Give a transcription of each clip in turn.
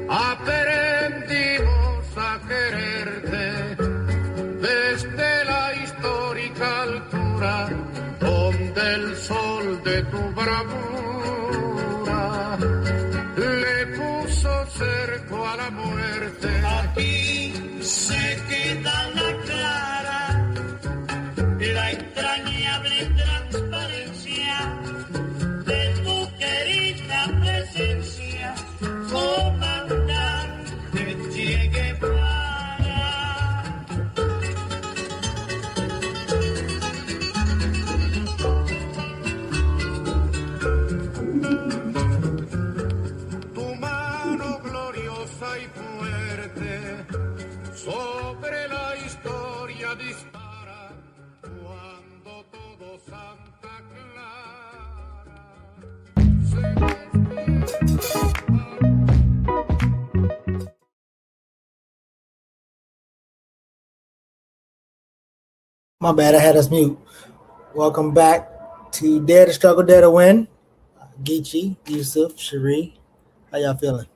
Aprendimos a quererte desde la histórica altura donde el sol de tu bravura le puso cerco a la muerte. Aquí se queda la clara, la entrañable transparencia de tu querida presencia, comandante Che Guevara. Tu mano gloriosa y fuerte sobre la historia dispara cuando todo Santa My bad, I had us mute. Welcome back to Dare to Struggle, Dare to Win. Geechee, Yusef, Cherie, how y'all feeling?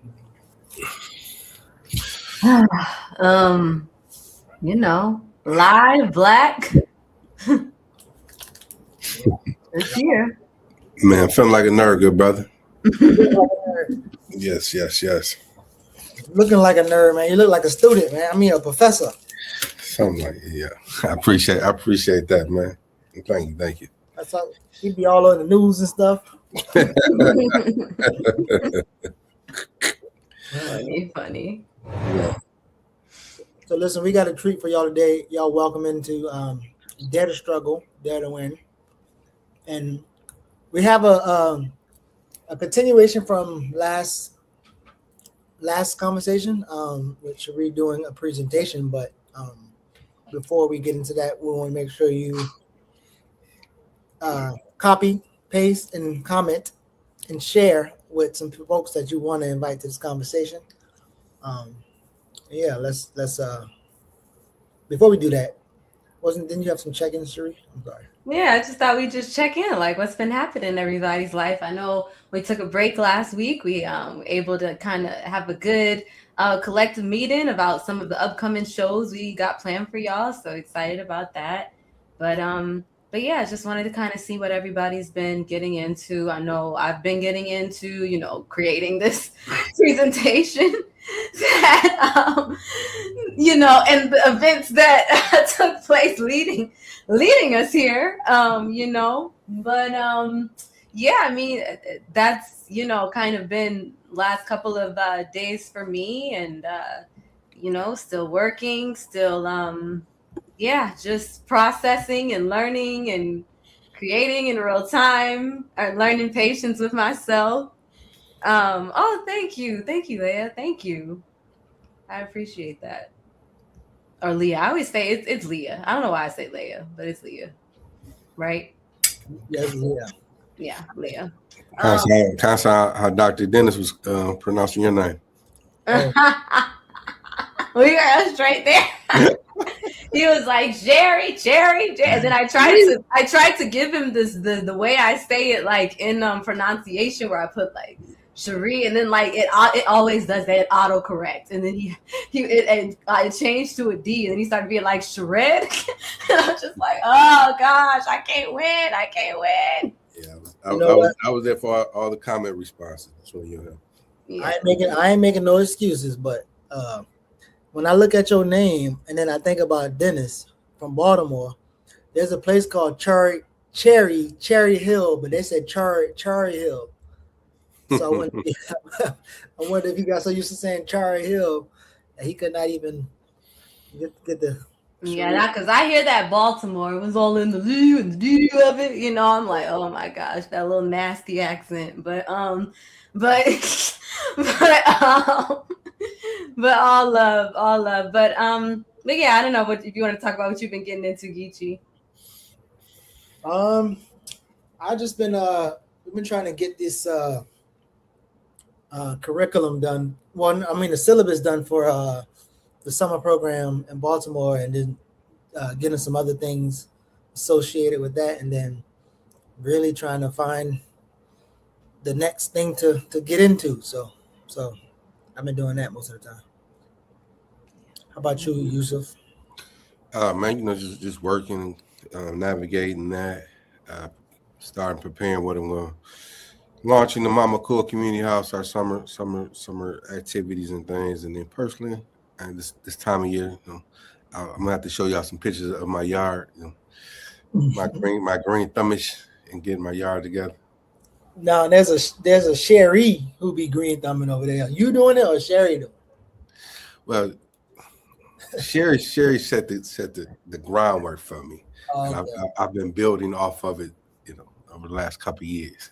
You know, live, black. It's here. Man, feeling like a nerd, good brother. Yes. Looking like a nerd, man. You look like a student, man. I mean, a professor. Something like yeah. I appreciate that, man. Thank you. That's how he be all over the news and stuff. Funny. Yeah. So listen, we got a treat for y'all today. Y'all welcome into Dare to Struggle, Dare to Win. And we have a continuation from last conversation, with Cherie doing a presentation, but before we get into that, we want to make sure you copy, paste, and comment and share with some folks that you want to invite to this conversation. Let's before we do that, didn't you have some check-ins, Cherie? I'm sorry. Yeah, I just thought we'd just check in, like what's been happening in everybody's life. I know we took a break last week. We were able to kind of have a good collective meeting about some of the upcoming shows we got planned for y'all. So excited about that. But yeah, just wanted to kind of see what everybody's been getting into. I know I've been getting into, creating this presentation that, and the events that took place leading us here, but yeah, I mean, that's, kind of been last couple of days for me, and, still working, still, just processing and learning and creating in real time, learning patience with myself. Thank you, Leah. Thank you. I appreciate that. Or Leah. I always say it's Leah. I don't know why I say Leah, but it's Leah, right? Yes, Leah. Yeah, Leah. Kind of how Dr. Dennis was pronouncing your name. We got straight there. He was like Jerry, and then I tried to give him the way I say it, like in pronunciation, where I put like Cherie, and then like it always does that autocorrect, and then it changed to a D, and then he started being like Shred, and I'm just like, oh gosh, I can't win. Yeah, I was there for all the comment responses between you and him. Yeah. I ain't making no excuses, but when I look at your name and then I think about Dennis from Baltimore, there's a place called Cherry Hill, but they said Cherry Hill. So I wonder if he got so used to saying Cherry Hill that he could not even get the. Yeah, because I hear that Baltimore, it was all in the Lee and the D of it, I'm like, oh my gosh, that little nasty accent. But all love. But yeah, I don't know if you want to talk about what you've been getting into, Geechee. I just been we've been trying to get this curriculum done. The syllabus done for the summer program in Baltimore, and then getting some other things associated with that, and then really trying to find the next thing to get into. So I've been doing that most of the time. How about you, Yusef? Man, just working, navigating that, starting preparing what I'm going to launch in the Mama Cool Community House, our summer activities and things. And then personally, and this time of year, I'm gonna have to show y'all some pictures of my yard, my green thumbish, and getting my yard together. Now there's a Cherie who be green thumbing over there. You doing it or Sherry doing it? Well, Sherry set the groundwork for me. Okay. I've been building off of it, over the last couple of years.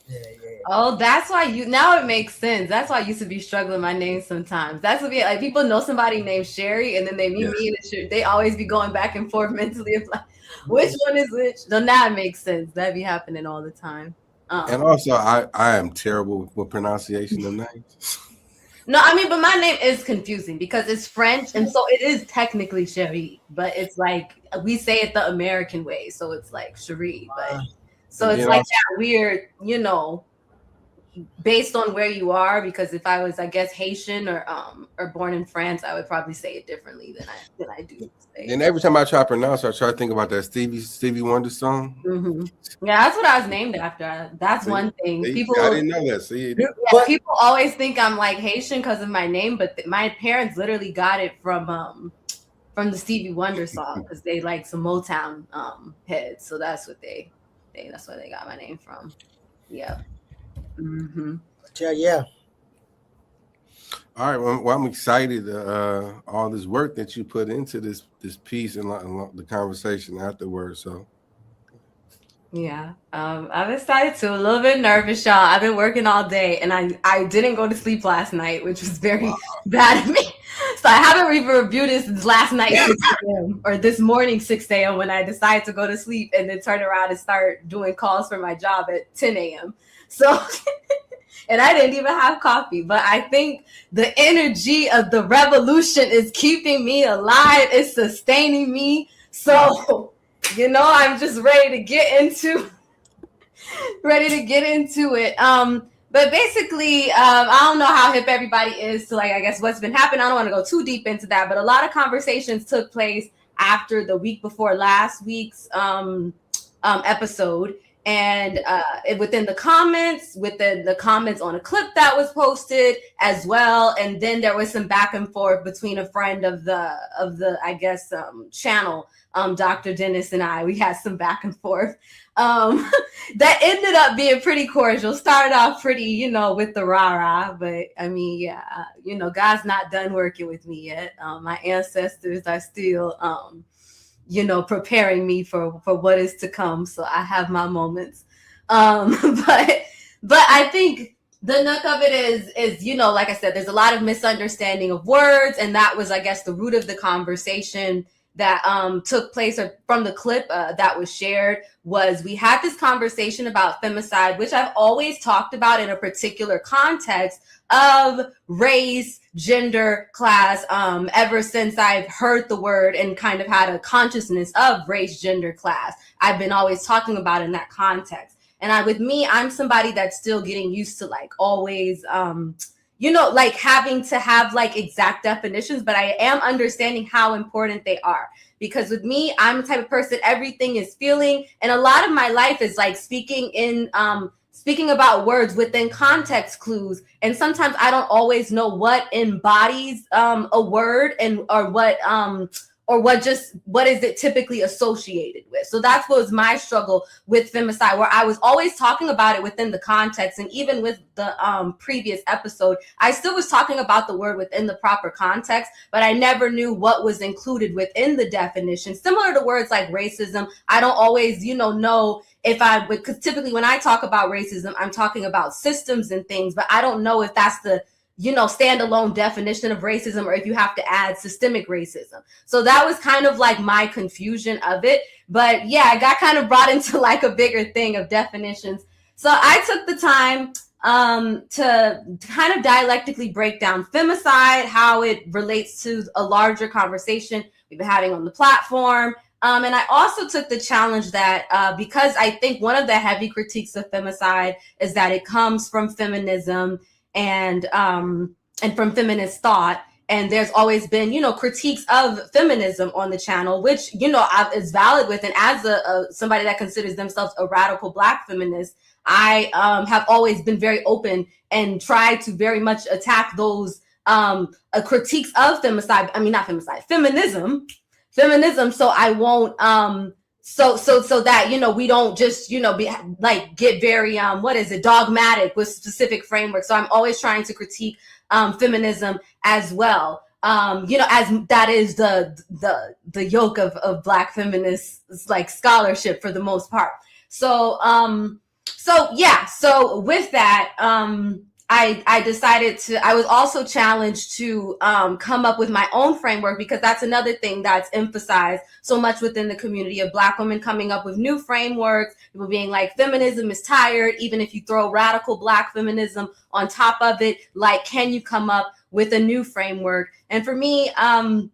Yeah. Oh, that's why now it makes sense. That's why I used to be struggling my name sometimes. That's what like people know somebody named Sherry, and then they meet me, and they always be going back and forth mentally of like, which one is which? So now it makes sense. That be happening all the time. And also, I am terrible with pronunciation of names. No, I mean, but my name is confusing because it's French, and so it is technically Cherie, but it's like we say it the American way, so it's like Cherie, but so it's like that weird, based on where you are. Because if I was, I guess, Haitian or born in France, I would probably say it differently than I do. And every time I try to pronounce, I try to think about that Stevie Wonder song. Mm-hmm. Yeah, that's what I was named after. That's one thing. People, I didn't know that. See, people always think I'm like Haitian because of my name, but my parents literally got it from the Stevie Wonder song because they like some Motown heads. So that's what that's where they got my name from. Yeah. Mm-hmm. Yeah. All right. Well, I'm excited. All this work that you put into this piece and the conversation afterwards. So. Yeah, I'm excited too. A little bit nervous, y'all. I've been working all day, and I didn't go to sleep last night, which was very bad of me. So I haven't even reviewed this since last night 6 a.m. or this morning 6 a.m. when I decided to go to sleep and then turn around and start doing calls for my job at 10 a.m. So, and I didn't even have coffee, but I think the energy of the revolution is keeping me alive. It's sustaining me. So. I'm just ready to get into it. But basically, I don't know how hip everybody is to, like, I guess what's been happening. I don't want to go too deep into that, but a lot of conversations took place after the week before last week's episode. And within the comments on a clip that was posted as well. And then there was some back and forth between a friend of the I guess channel, Dr. Dennis and I. We had some back and forth that ended up being pretty cordial. Started off pretty, with the rah-rah, but I mean, yeah, God's not done working with me yet. My ancestors are still preparing me for what is to come. So I have my moments. But I think the nut of it is, like I said, there's a lot of misunderstanding of words. And that was, I guess, the root of the conversation that took place from the clip that was shared. Was we had this conversation about femicide, which I've always talked about in a particular context of race, gender, class, ever since I've heard the word and kind of had a consciousness of race, gender, class. I've been always talking about in that context. And I'm somebody that's still getting used to like always, like having to have like exact definitions, but I am understanding how important they are. Because with me, I'm the type of person, everything is feeling. And a lot of my life is like speaking about words within context clues. And sometimes I don't always know what embodies a word or what is it typically associated with. So that was my struggle with femicide, where I was always talking about it within the context. And even with the previous episode, I still was talking about the word within the proper context, but I never knew what was included within the definition. Similar to words like racism, I don't always, know if I would, because typically when I talk about racism, I'm talking about systems and things, but I don't know if that's the standalone definition of racism or if you have to add systemic racism. So that was kind of like my confusion of it. But yeah, I got kind of brought into like a bigger thing of definitions. So I took the time to kind of dialectically break down femicide, how it relates to a larger conversation we've been having on the platform. And I also took the challenge that because I think one of the heavy critiques of femicide is that it comes from feminism and from feminist thought. And there's always been, critiques of feminism on the channel, which, is valid with. And as somebody that considers themselves a radical Black feminist, I have always been very open and tried to very much attack those critiques of femicide. I mean, not femicide, feminism. So I won't so that we don't just be like get very dogmatic with specific frameworks. So I'm always trying to critique feminism as well. As that is the yoke of Black feminists like scholarship for the most part. So with that, I decided I was also challenged to come up with my own framework, because that's another thing that's emphasized so much within the community of Black women, coming up with new frameworks, people being like, feminism is tired, even if you throw radical Black feminism on top of it, like, can you come up with a new framework? And for me, I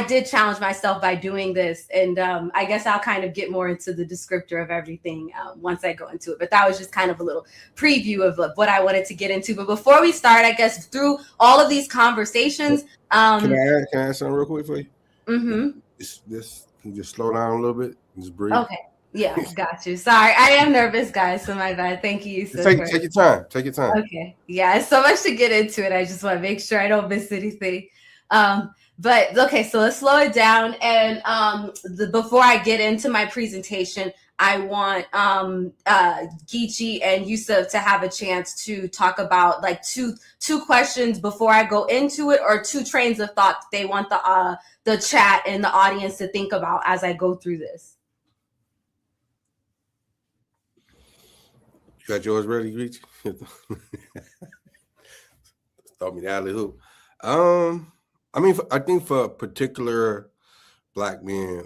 did challenge myself by doing this, and I guess I'll kind of get more into the descriptor of everything once I go into it. But that was just kind of a little preview of what I wanted to get into. But before we start, I guess through all of these conversations, can I add something real quick for you? Mm-hmm. Can you just slow down a little bit? Just breathe. Okay. Yeah, got you. Sorry, I am nervous, guys. So my bad. Thank you. Take your time. Take your time. Okay. Yeah, it's so much to get into it. I just want to make sure I don't miss anything. But okay, so let's slow it down. And before I get into my presentation, I want Geechee and Yusef to have a chance to talk about like two questions before I go into it, or two trains of thought they want the chat and the audience to think about as I go through this. You got yours ready, Geechee? Throw me the alley hoop. I think for particular Black men,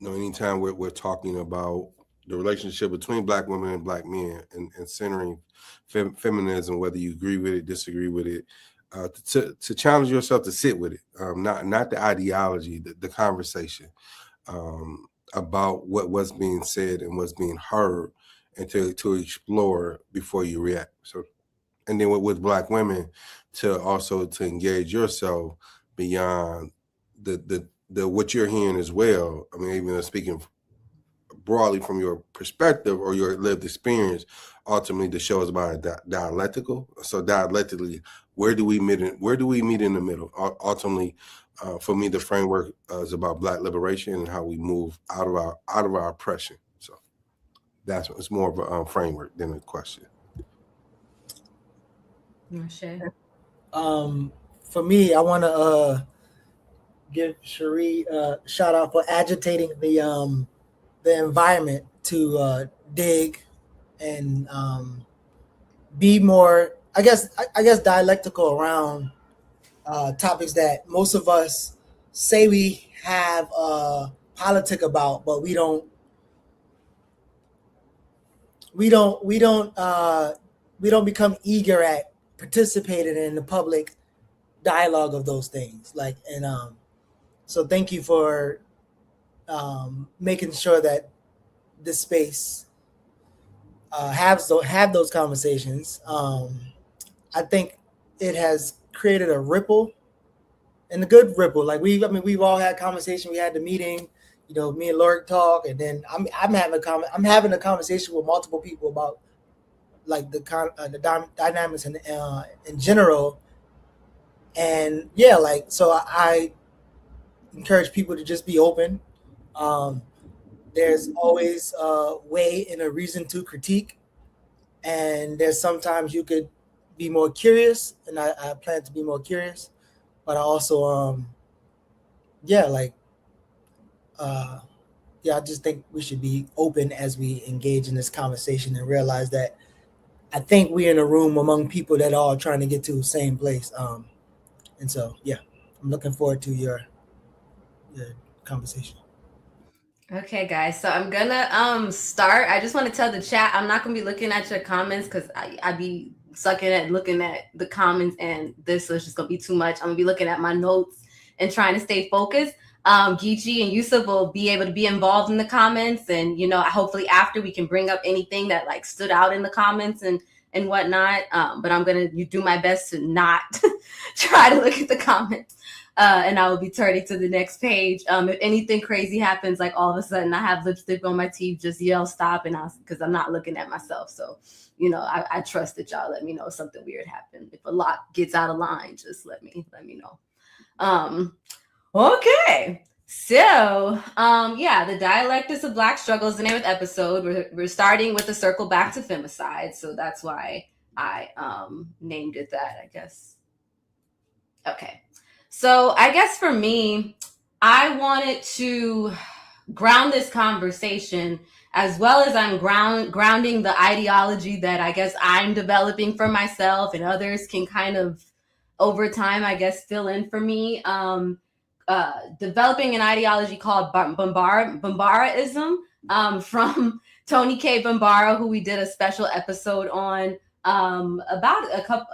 anytime we're talking about the relationship between Black women and Black men and centering feminism, whether you agree with it, disagree with it, to challenge yourself to sit with it, not the ideology, the conversation about what was being said and what's being heard, and to explore before you react. So, and then with Black women, to engage yourself beyond the what you're hearing as well. I mean, even speaking broadly from your perspective or your lived experience, ultimately the show is about dialectical. So dialectically, where do we meet in the middle? Ultimately, for me, the framework is about Black liberation and how we move out of our oppression. So it's more of a framework than a question. For me, I want to give Cherie a shout out for agitating the environment to dig and be more, I guess dialectical around topics that most of us say we have politic about, but we don't become eager at participating in the public dialogue of those things. So thank you for making sure that this space have those conversations. I think it has created a ripple, and a good ripple. Like we've all had conversation. We had the meeting, me and Lorick talk, and then I'm having a conversation with multiple people about like the dynamics in general. And yeah, so I encourage people to just be open. There's always a way and a reason to critique, and there's sometimes you could be more curious, and I plan to be more curious, but I also I just think we should be open as we engage in this conversation and realize that I think we're in a room among people that are all trying to get to the same place. And so, yeah, I'm looking forward to your conversation. Okay, guys. So I'm gonna start. I just want to tell the chat I'm not gonna be looking at your comments because I be sucking at looking at the comments, and this is just gonna be too much. I'm gonna be looking at my notes and trying to stay focused. Geechee and Yusuf will be able to be involved in the comments, and hopefully after we can bring up anything that like stood out in the comments and whatnot. But I'm gonna do my best to not try to look at the comments. And I will be turning to the next page. If anything crazy happens, like all of a sudden I have lipstick on my teeth, just yell stop, and because I'm not looking at myself. So, I trust that y'all let me know if something weird happened. If a lot gets out of line, just let me know. Okay. So, the Dialectics of Black Struggle is the name of the episode. We're starting with a circle back to femicide. So that's why I named it that, I guess. Okay. So I guess for me, I wanted to ground this conversation as well as I'm grounding the ideology that I guess I'm developing for myself and others can kind of over time, I guess, fill in for me. Developing an ideology called Bambaraism from Tony K. Bambara, who we did a special episode on about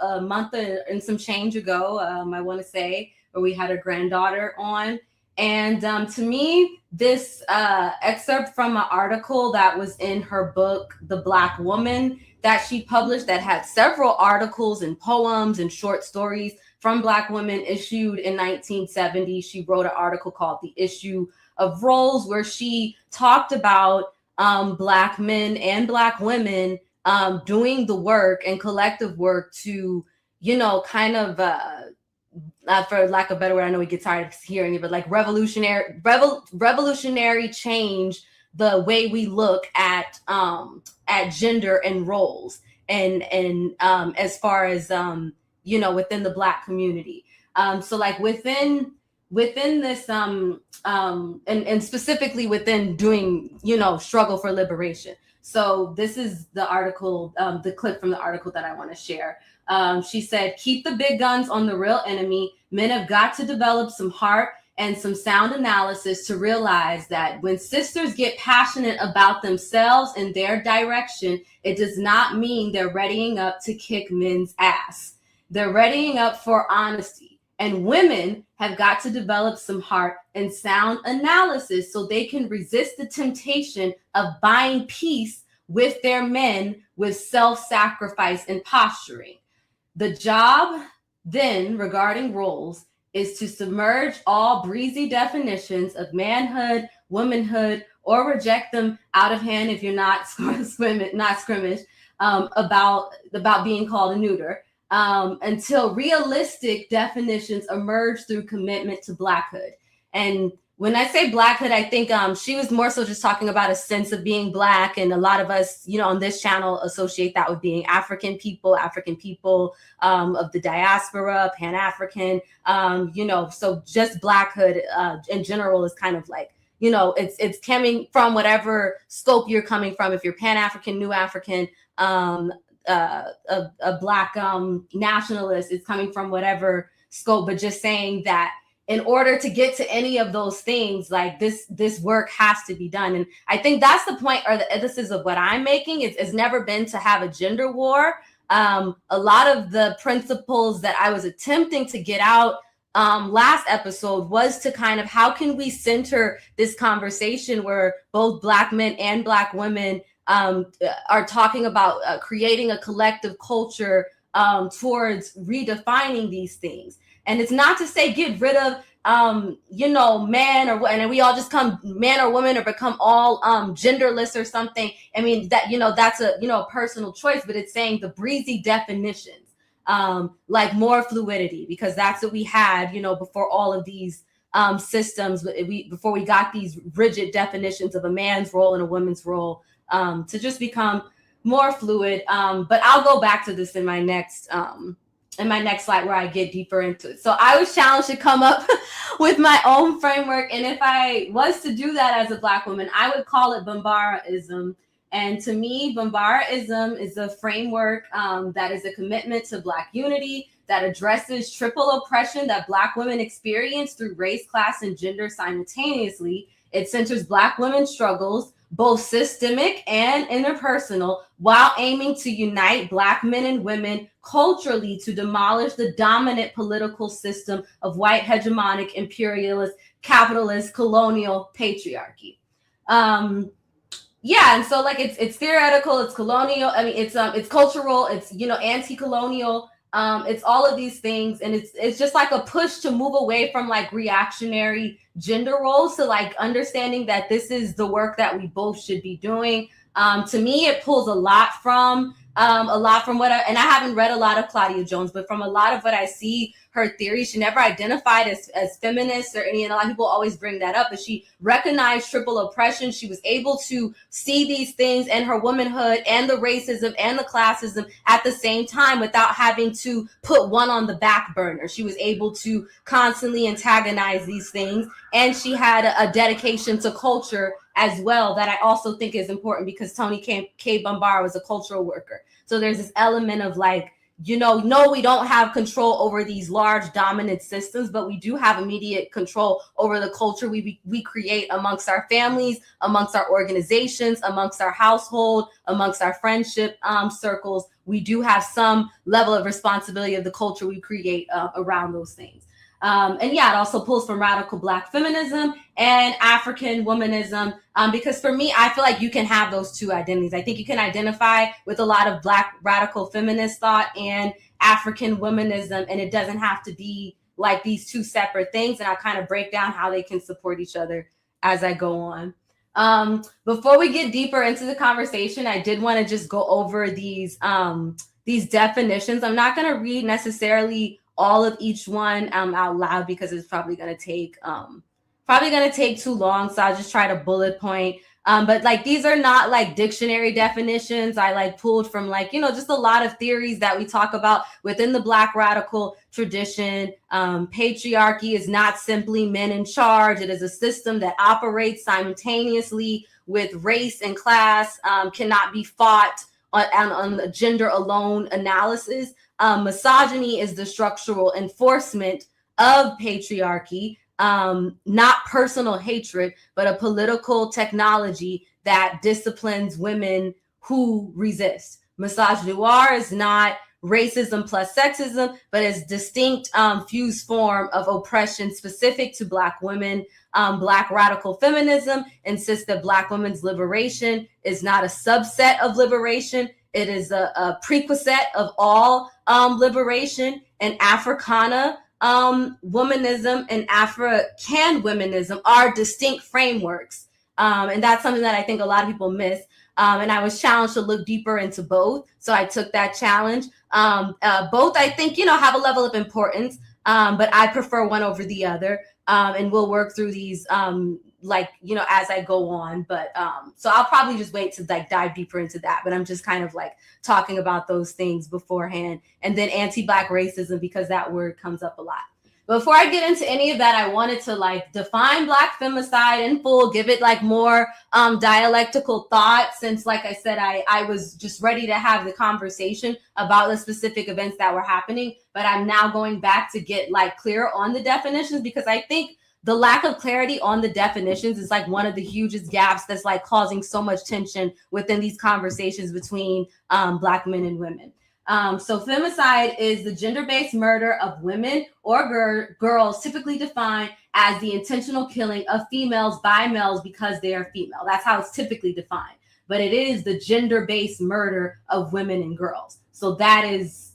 a month and some change ago, I want to say, where we had a granddaughter on. And to me, this excerpt from an article that was in her book, The Black Woman, that she published, that had several articles and poems and short stories from Black women issued in 1970. She wrote an article called The Issue of Roles, where she talked about Black men and Black women doing the work and collective work to, kind of, for lack of a better word, I know we get tired of hearing it, but like revolutionary change the way we look at gender and roles and as far as within the Black community. So like within this and specifically within doing struggle for liberation. So this is the article, the clip from the article that I want to share. She said, keep the big guns on the real enemy. Men have got to develop some heart and some sound analysis to realize that when sisters get passionate about themselves and their direction, it does not mean they're readying up to kick men's ass. They're readying up for honesty. And women have got to develop some heart and sound analysis so they can resist the temptation of buying peace with their men with self-sacrifice and posturing. The job then regarding roles is to submerge all breezy definitions of manhood, womanhood, or reject them out of hand if you're not scrimmage about being called a neuter, until realistic definitions emerge through commitment to Blackhood. And when I say Blackhood, I think she was more so just talking about a sense of being Black. And a lot of us, on this channel associate that with being African people of the diaspora, Pan-African, so just Blackhood in general is kind of like, it's coming from whatever scope you're coming from. If you're Pan-African, New African, a Black nationalist, is coming from whatever scope, but just saying that in order to get to any of those things, like this work has to be done. And I think that's the point, or the emphasis of what I'm making. It's never been to have a gender war. A lot of the principles that I was attempting to get out last episode was to kind of, how can we center this conversation where both Black men and Black women are talking about creating a collective culture towards redefining these things. And it's not to say get rid of, man and we all just come man or woman or become all genderless or something. I mean, that, that's a personal choice, but it's saying the breezy definitions, like more fluidity, because that's what we had, before all of these systems, before we got these rigid definitions of a man's role and a woman's role, to just become more fluid. But I'll go back to this in my next slide where I get deeper into it. So I was challenged to come up with my own framework. And if I was to do that as a Black woman, I would call it Bambaraism. And to me, Bambaraism is a framework that is a commitment to Black unity, that addresses triple oppression that Black women experience through race, class, and gender simultaneously. It centers Black women's struggles, both systemic and interpersonal, while aiming to unite Black men and women culturally to demolish the dominant political system of white hegemonic imperialist capitalist colonial patriarchy. Yeah, and so like it's theoretical, it's colonial, I mean it's cultural, it's anti-colonial, it's all of these things, and it's just like a push to move away from like reactionary gender roles to like understanding that this is the work that we both should be doing. To me, it pulls a lot from what I haven't read a lot of Claudia Jones, but from a lot of what I see, her theory, she never identified as feminist or any, and a lot of people always bring that up, but she recognized triple oppression. She was able to see these things and her womanhood and the racism and the classism at the same time without having to put one on the back burner. She was able to constantly antagonize these things, and she had a dedication to culture as well that I also think is important, because Toni K. Bambara was a cultural worker. So there's this element of like, no, we don't have control over these large dominant systems, but we do have immediate control over the culture we create amongst our families, amongst our organizations, amongst our household, amongst our friendship circles. We do have some level of responsibility of the culture we create around those things. And yeah, it also pulls from radical Black feminism and African womanism, because for me, I feel like you can have those two identities. I think you can identify with a lot of Black radical feminist thought and African womanism, and it doesn't have to be like these two separate things. And I'll kind of break down how they can support each other as I go on. Before we get deeper into the conversation, I did want to just go over these definitions. I'm not going to read necessarily all of each one out loud because it's probably going to take too long. So I'll just try to bullet point. But like, these are not like dictionary definitions. I like pulled from like, just a lot of theories that we talk about within the Black radical tradition. Patriarchy is not simply men in charge. It is a system that operates simultaneously with race and class, cannot be fought on a gender alone analysis. Misogyny is the structural enforcement of patriarchy, not personal hatred, but a political technology that disciplines women who resist. Misogynoir is not racism plus sexism, but is distinct fused form of oppression specific to Black women. Black radical feminism insists that Black women's liberation is not a subset of liberation. It is a prerequisite of all liberation. And Africana womanism and African womanism are distinct frameworks. And that's something that I think a lot of people miss. And I was challenged to look deeper into both. So I took that challenge. Both, I think, have a level of importance, but I prefer one over the other. And we'll work through these as I go on. But so I'll probably just wait to like dive deeper into that. But I'm just kind of like talking about those things beforehand. And then anti-Black racism, because that word comes up a lot. Before I get into any of that, I wanted to like define Black femicide in full, give it like more dialectical thought, since like I said, I was just ready to have the conversation about the specific events that were happening. But I'm now going back to get like clear on the definitions, because I think the lack of clarity on the definitions is like one of the hugest gaps that's like causing so much tension within these conversations between Black men and women. So femicide is the gender-based murder of women or girls, typically defined as the intentional killing of females by males because they are female. That's how it's typically defined. But it is the gender-based murder of women and girls. So that is,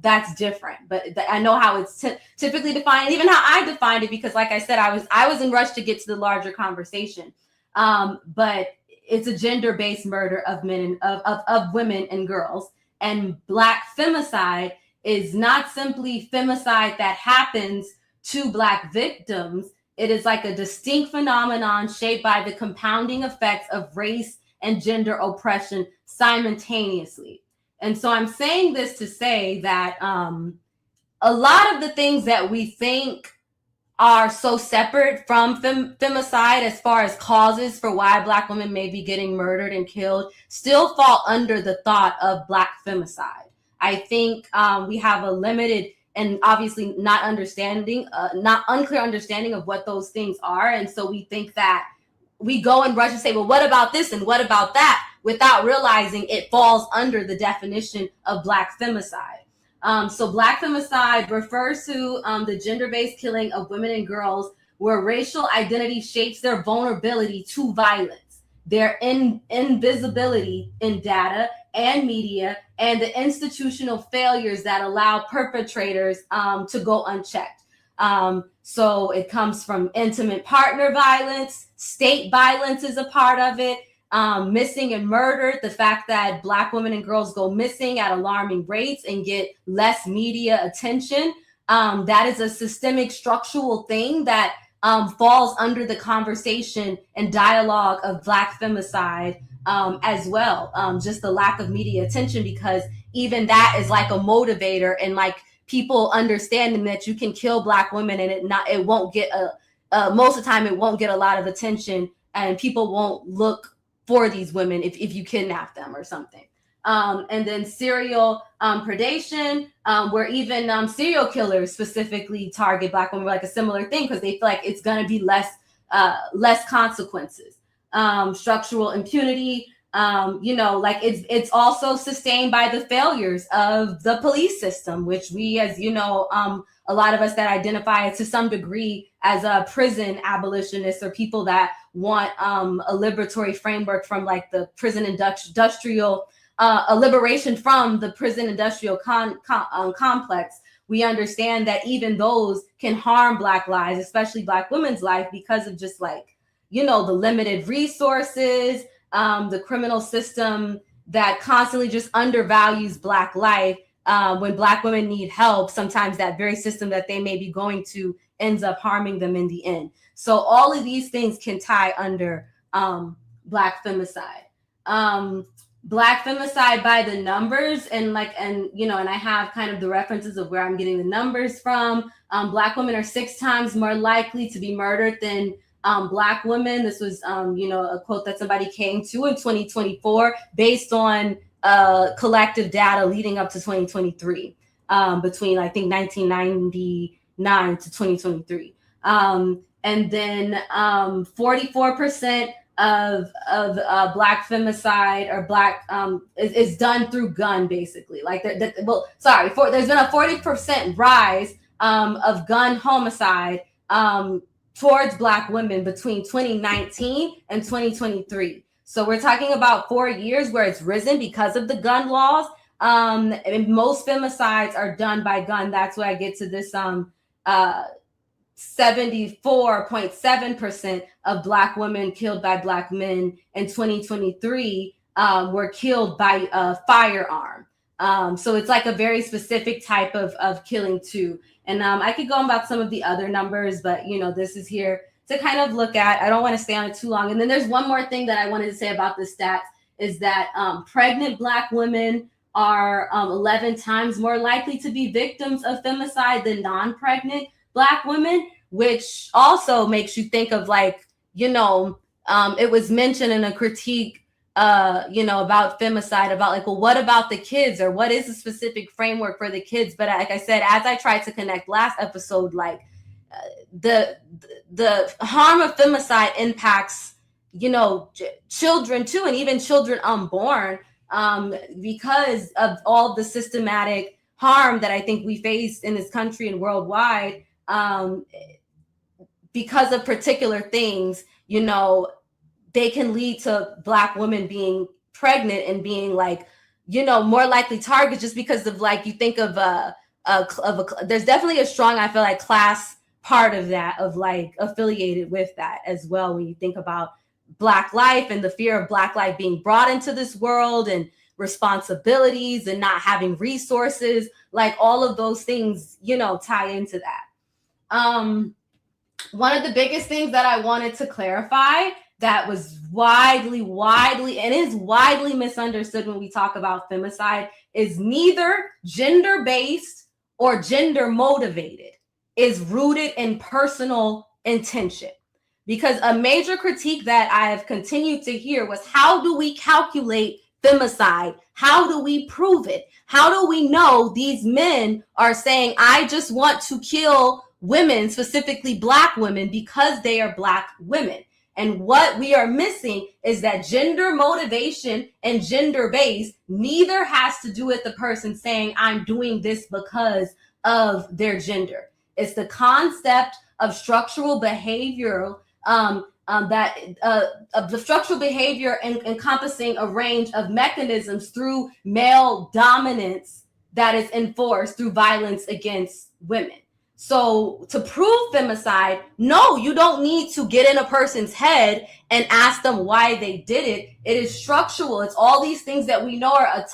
that's different. But I know how it's typically defined, and even how I defined it, because like I said, I was in rush to get to the larger conversation. But it's a gender-based murder of men of women and girls. And Black femicide is not simply femicide that happens to Black victims. It is like a distinct phenomenon shaped by the compounding effects of race and gender oppression simultaneously. And so I'm saying this to say that a lot of the things that we think are so separate from femicide as far as causes for why Black women may be getting murdered and killed still fall under the thought of Black femicide. I think we have a limited and obviously not unclear understanding of what those things are. And so we think that we go and rush and say, well, what about this and what about that, without realizing it falls under the definition of Black femicide. So Black femicide refers to the gender-based killing of women and girls where racial identity shapes their vulnerability to violence, their invisibility in data and media, and the institutional failures that allow perpetrators to go unchecked. So it comes from intimate partner violence, state violence is a part of it, missing and murdered, the fact that Black women and girls go missing at alarming rates and get less media attention. That is a systemic structural thing that falls under the conversation and dialogue of Black femicide as well. Just the lack of media attention, because even that is like a motivator, and like people understanding that you can kill Black women and it won't get most of the time it won't get a lot of attention, and people won't look for these women if you kidnap them or something. And then serial predation, where even serial killers specifically target Black women, like a similar thing, because they feel like it's going to be less consequences. Structural impunity, like it's also sustained by the failures of the police system, which we, as you know, a lot of us that identify to some degree as a prison abolitionists, or people that want a liberatory framework from like the prison industrial, a liberation from the prison industrial complex. We understand that even those can harm Black lives, especially Black women's life, because of just like, the limited resources, the criminal system that constantly just undervalues Black life. When Black women need help, sometimes that very system that they may be going to ends up harming them in the end. So all of these things can tie under Black femicide. Black femicide by the numbers, and I have kind of the references of where I'm getting the numbers from. Black women are 6 times more likely to be murdered than Black women. This was, a quote that somebody came to in 2024 based on collective data leading up to 2023, between I think 1999 to 2023. And then 44% of Black femicide or Black is done through gun, basically. Like there's been a 40% rise of gun homicide towards Black women between 2019 and 2023. So we're talking about 4 years where it's risen because of the gun laws. And most femicides are done by gun. That's where I get to this 74.7% of Black women killed by Black men in 2023 were killed by a firearm. So it's like a very specific type of killing too. And I could go on about some of the other numbers, but this is here to kind of look at. I don't want to stay on it too long. And then there's one more thing that I wanted to say about the stats is that pregnant Black women are 11 times more likely to be victims of femicide than non-pregnant Black women, which also makes you think of like, it was mentioned in a critique, about femicide, about like, well, what about the kids, or what is the specific framework for the kids? But like I said, as I tried to connect last episode, like the harm of femicide impacts, children too, and even children unborn, because of all the systematic harm that I think we face in this country and worldwide, because of particular things, they can lead to Black women being pregnant and being like, more likely targets, just because of like, you think of there's definitely a strong, I feel like, class part of that, of like affiliated with that as well. When you think about Black life and the fear of Black life being brought into this world, and responsibilities and not having resources, like all of those things, tie into that. One of the biggest things that I wanted to clarify that was widely and is widely misunderstood when we talk about femicide is neither gender-based or gender-motivated. Is rooted in personal intention. Because a major critique that I have continued to hear was, how do we calculate femicide? How do we prove it? How do we know these men are saying, I just want to kill women, specifically Black women, because they are Black women? And what we are missing is that gender motivation and gender base neither has to do with the person saying, I'm doing this because of their gender. It's the concept of structural behavioral of the structural behavior encompassing a range of mechanisms through male dominance that is enforced through violence against women. So to prove femicide, no, you don't need to get in a person's head and ask them why they did it. It is structural. It's all these things that we know are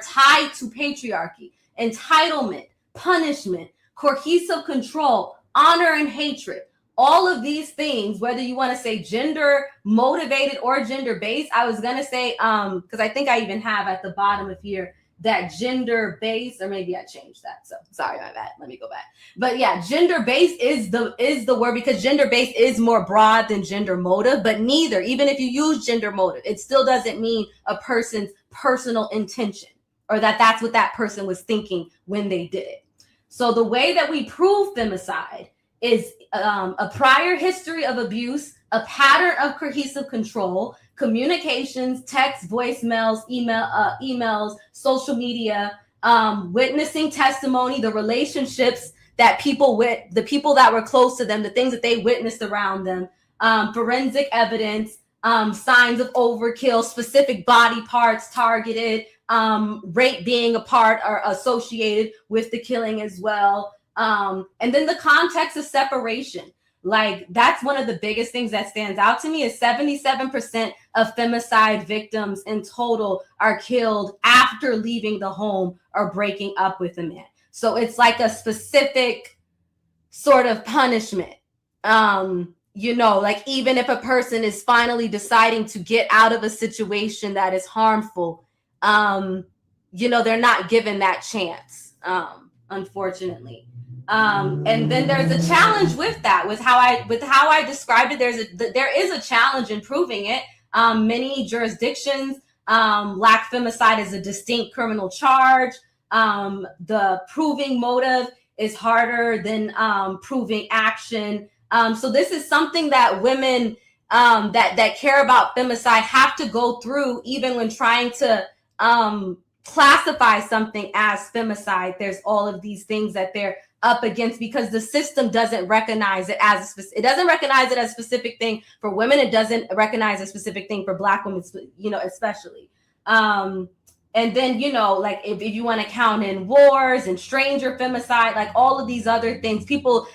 tied to patriarchy, entitlement, punishment, cohesive control, honor and hatred. All of these things, whether you want to say gender motivated or gender based, I was going to say, because I think I even have at the bottom of here that gender based, or maybe I changed that. So sorry about that. Let me go back. But yeah, gender based is the word, because gender based is more broad than gender motive, but neither, even if you use gender motive, it still doesn't mean a person's personal intention or that that's what that person was thinking when they did it. So the way that we prove femicide is a prior history of abuse, a pattern of cohesive control, communications, text, voicemails, emails, social media, witnessing testimony, the relationships that the people that were close to them, the things that they witnessed around them, forensic evidence, signs of overkill, specific body parts targeted, rape being a part or associated with the killing as well. And then the context of separation. Like, that's one of the biggest things that stands out to me is 77% of femicide victims in total are killed after leaving the home or breaking up with a man. So it's like a specific sort of punishment. Like even if a person is finally deciding to get out of a situation that is harmful, they're not given that chance, unfortunately. And then there's a challenge with that, with how I described it. There is a challenge in proving it. Many jurisdictions lack femicide as a distinct criminal charge. The proving motive is harder than proving action. So this is something that women that care about femicide have to go through, even when trying to classify something as femicide. There's all of these things that they're up against because the system doesn't recognize it as it doesn't recognize it as a specific thing for women. It doesn't recognize a specific thing for Black women, especially. And then, like if you want to count in wars and stranger femicide, like all of these other things, people,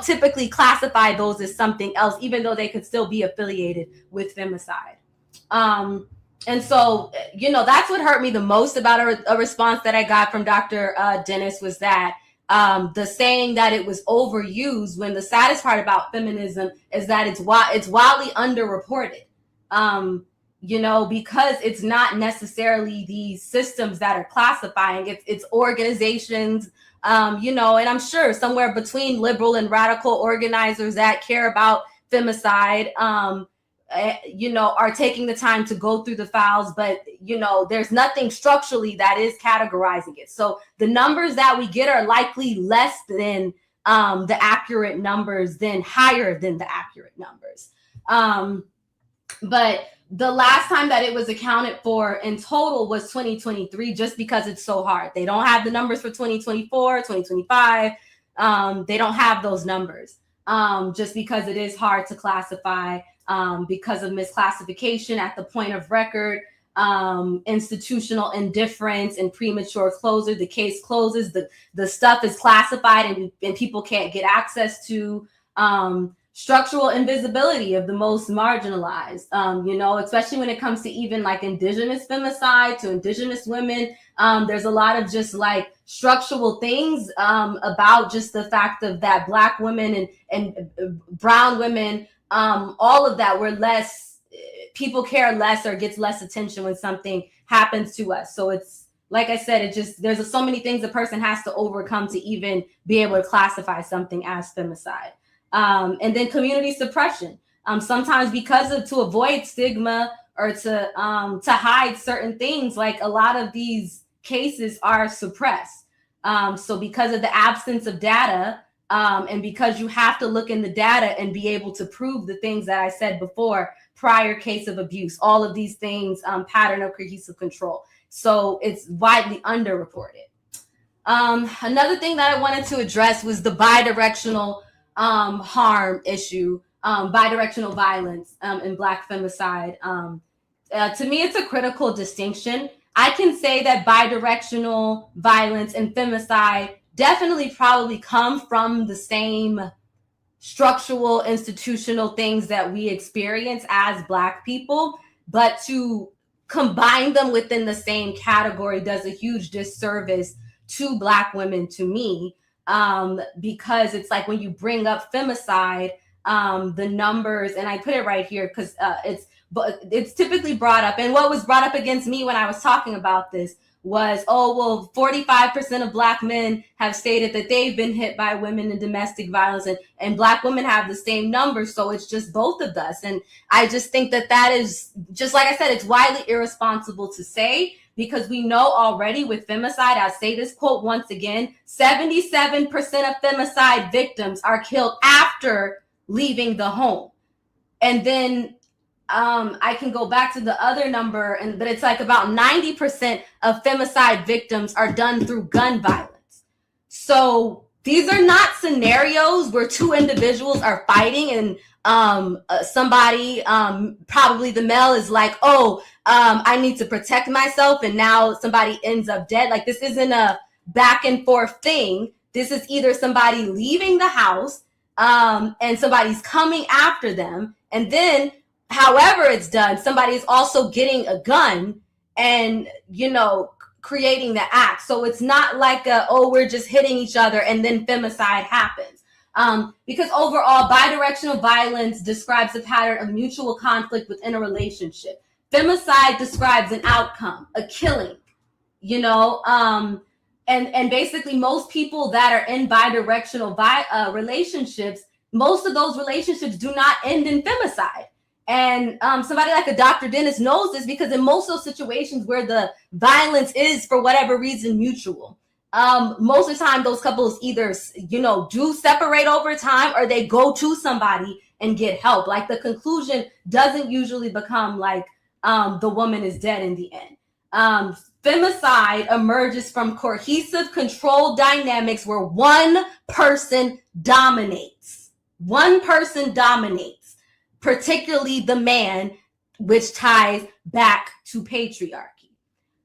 typically classify those as something else, even though they could still be affiliated with femicide. And so, that's what hurt me the most about a response that I got from Dr. Dennis was that the saying that it was overused, when the saddest part about feminism is that it's wildly underreported, because it's not necessarily these systems that are classifying, it's organizations, and I'm sure somewhere between liberal and radical organizers that care about femicide, are taking the time to go through the files, but, there's nothing structurally that is categorizing it. So the numbers that we get are likely less than the accurate numbers, than higher than the accurate numbers. But the last time that it was accounted for in total was 2023, just because it's so hard. They don't have the numbers for 2024, 2025. They don't have those numbers just because it is hard to classify. Because of misclassification at the point of record, institutional indifference and premature closure. The case closes, the stuff is classified and people can't get access to. Structural invisibility of the most marginalized, especially when it comes to even like indigenous femicide, to indigenous women. There's a lot of just like structural things about just the fact of that Black women and brown women, all of that, where people care less or gets less attention when something happens to us. So it's, like I said, there's so many things a person has to overcome to even be able to classify something as femicide. And then community suppression. Sometimes to avoid stigma or to hide certain things, like a lot of these cases are suppressed. So because of the absence of data, And because you have to look in the data and be able to prove the things that I said before, prior case of abuse, all of these things, pattern of cohesive control. So it's widely underreported. Another thing that I wanted to address was the bidirectional harm issue, bidirectional violence in Black femicide. To me, it's a critical distinction. I can say that bidirectional violence and femicide definitely probably come from the same structural, institutional things that we experience as Black people, but to combine them within the same category does a huge disservice to Black women, to me, because it's like when you bring up femicide, the numbers, and I put it right here because it's typically brought up, and what was brought up against me when I was talking about this was, 45% of Black men have stated that they've been hit by women in domestic violence, and Black women have the same numbers, so it's just both of us. And I just think that is, just like I said, it's widely irresponsible to say, because we know already with femicide, I'll say this quote once again, 77% of femicide victims are killed after leaving the home. And then I can go back to the other number, but it's like about 90% of femicide victims are done through gun violence. So these are not scenarios where two individuals are fighting and somebody, probably the male, is like, I need to protect myself, and now somebody ends up dead. Like, this isn't a back and forth thing. This is either somebody leaving the house and somebody's coming after them, and then however it's done, somebody is also getting a gun and, creating the act. So it's not like we're just hitting each other and then femicide happens. Because overall, bidirectional violence describes a pattern of mutual conflict within a relationship. Femicide describes an outcome, a killing, and basically most people that are in bidirectional relationships, most of those relationships do not end in femicide. And somebody like a Dr. Dennis knows this, because in most of those situations where the violence is, for whatever reason, mutual, most of the time those couples either, do separate over time, or they go to somebody and get help. Like, the conclusion doesn't usually become like the woman is dead in the end. Femicide emerges from cohesive control dynamics where one person dominates. One person dominates, particularly the man, which ties back to patriarchy.